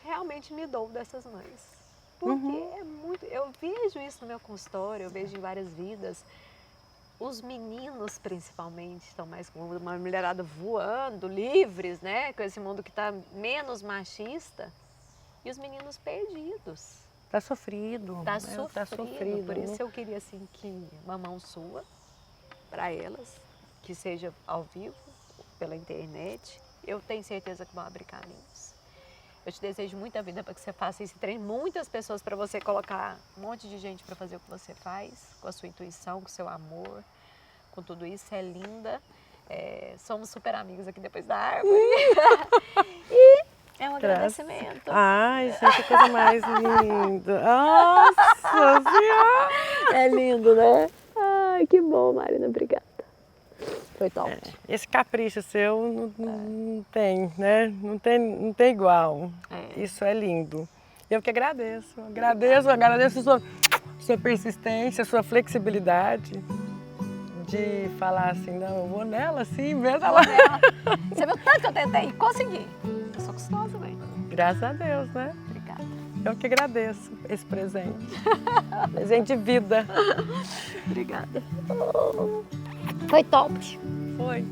realmente me dou dessas mães. Porque é muito... Eu vejo isso no meu consultório, eu vejo em várias vidas. Os meninos, principalmente, estão mais com uma mulherada voando, livres, né? Com esse mundo que está menos machista. E os meninos perdidos. Tá sofrido. Tá sofrido. Por isso eu queria, assim, que uma mão sua, para elas, que seja ao vivo, pela internet, eu tenho certeza que vão abrir caminhos. Eu te desejo muita vida para que você faça isso e treine muitas pessoas para você colocar um monte de gente para fazer o que você faz, com a sua intuição, com o seu amor, com tudo isso. É linda. Somos super amigos aqui depois da árvore. E é um agradecimento. Ai, gente, que coisa mais linda. Nossa Senhora! É lindo, né? Ai, que bom, Marina. Obrigada. Foi top. Esse capricho seu não tem, né? Não tem igual. Isso é lindo. Eu que agradeço. Agradeço a sua persistência, a sua flexibilidade de falar assim, não, eu vou nela assim mesmo. Você viu tanto que eu tentei e consegui. Eu sou gostosa, velho. Graças a Deus, né? Obrigada. Eu que agradeço esse presente. Presente de vida. Obrigada. Foi top. Foi.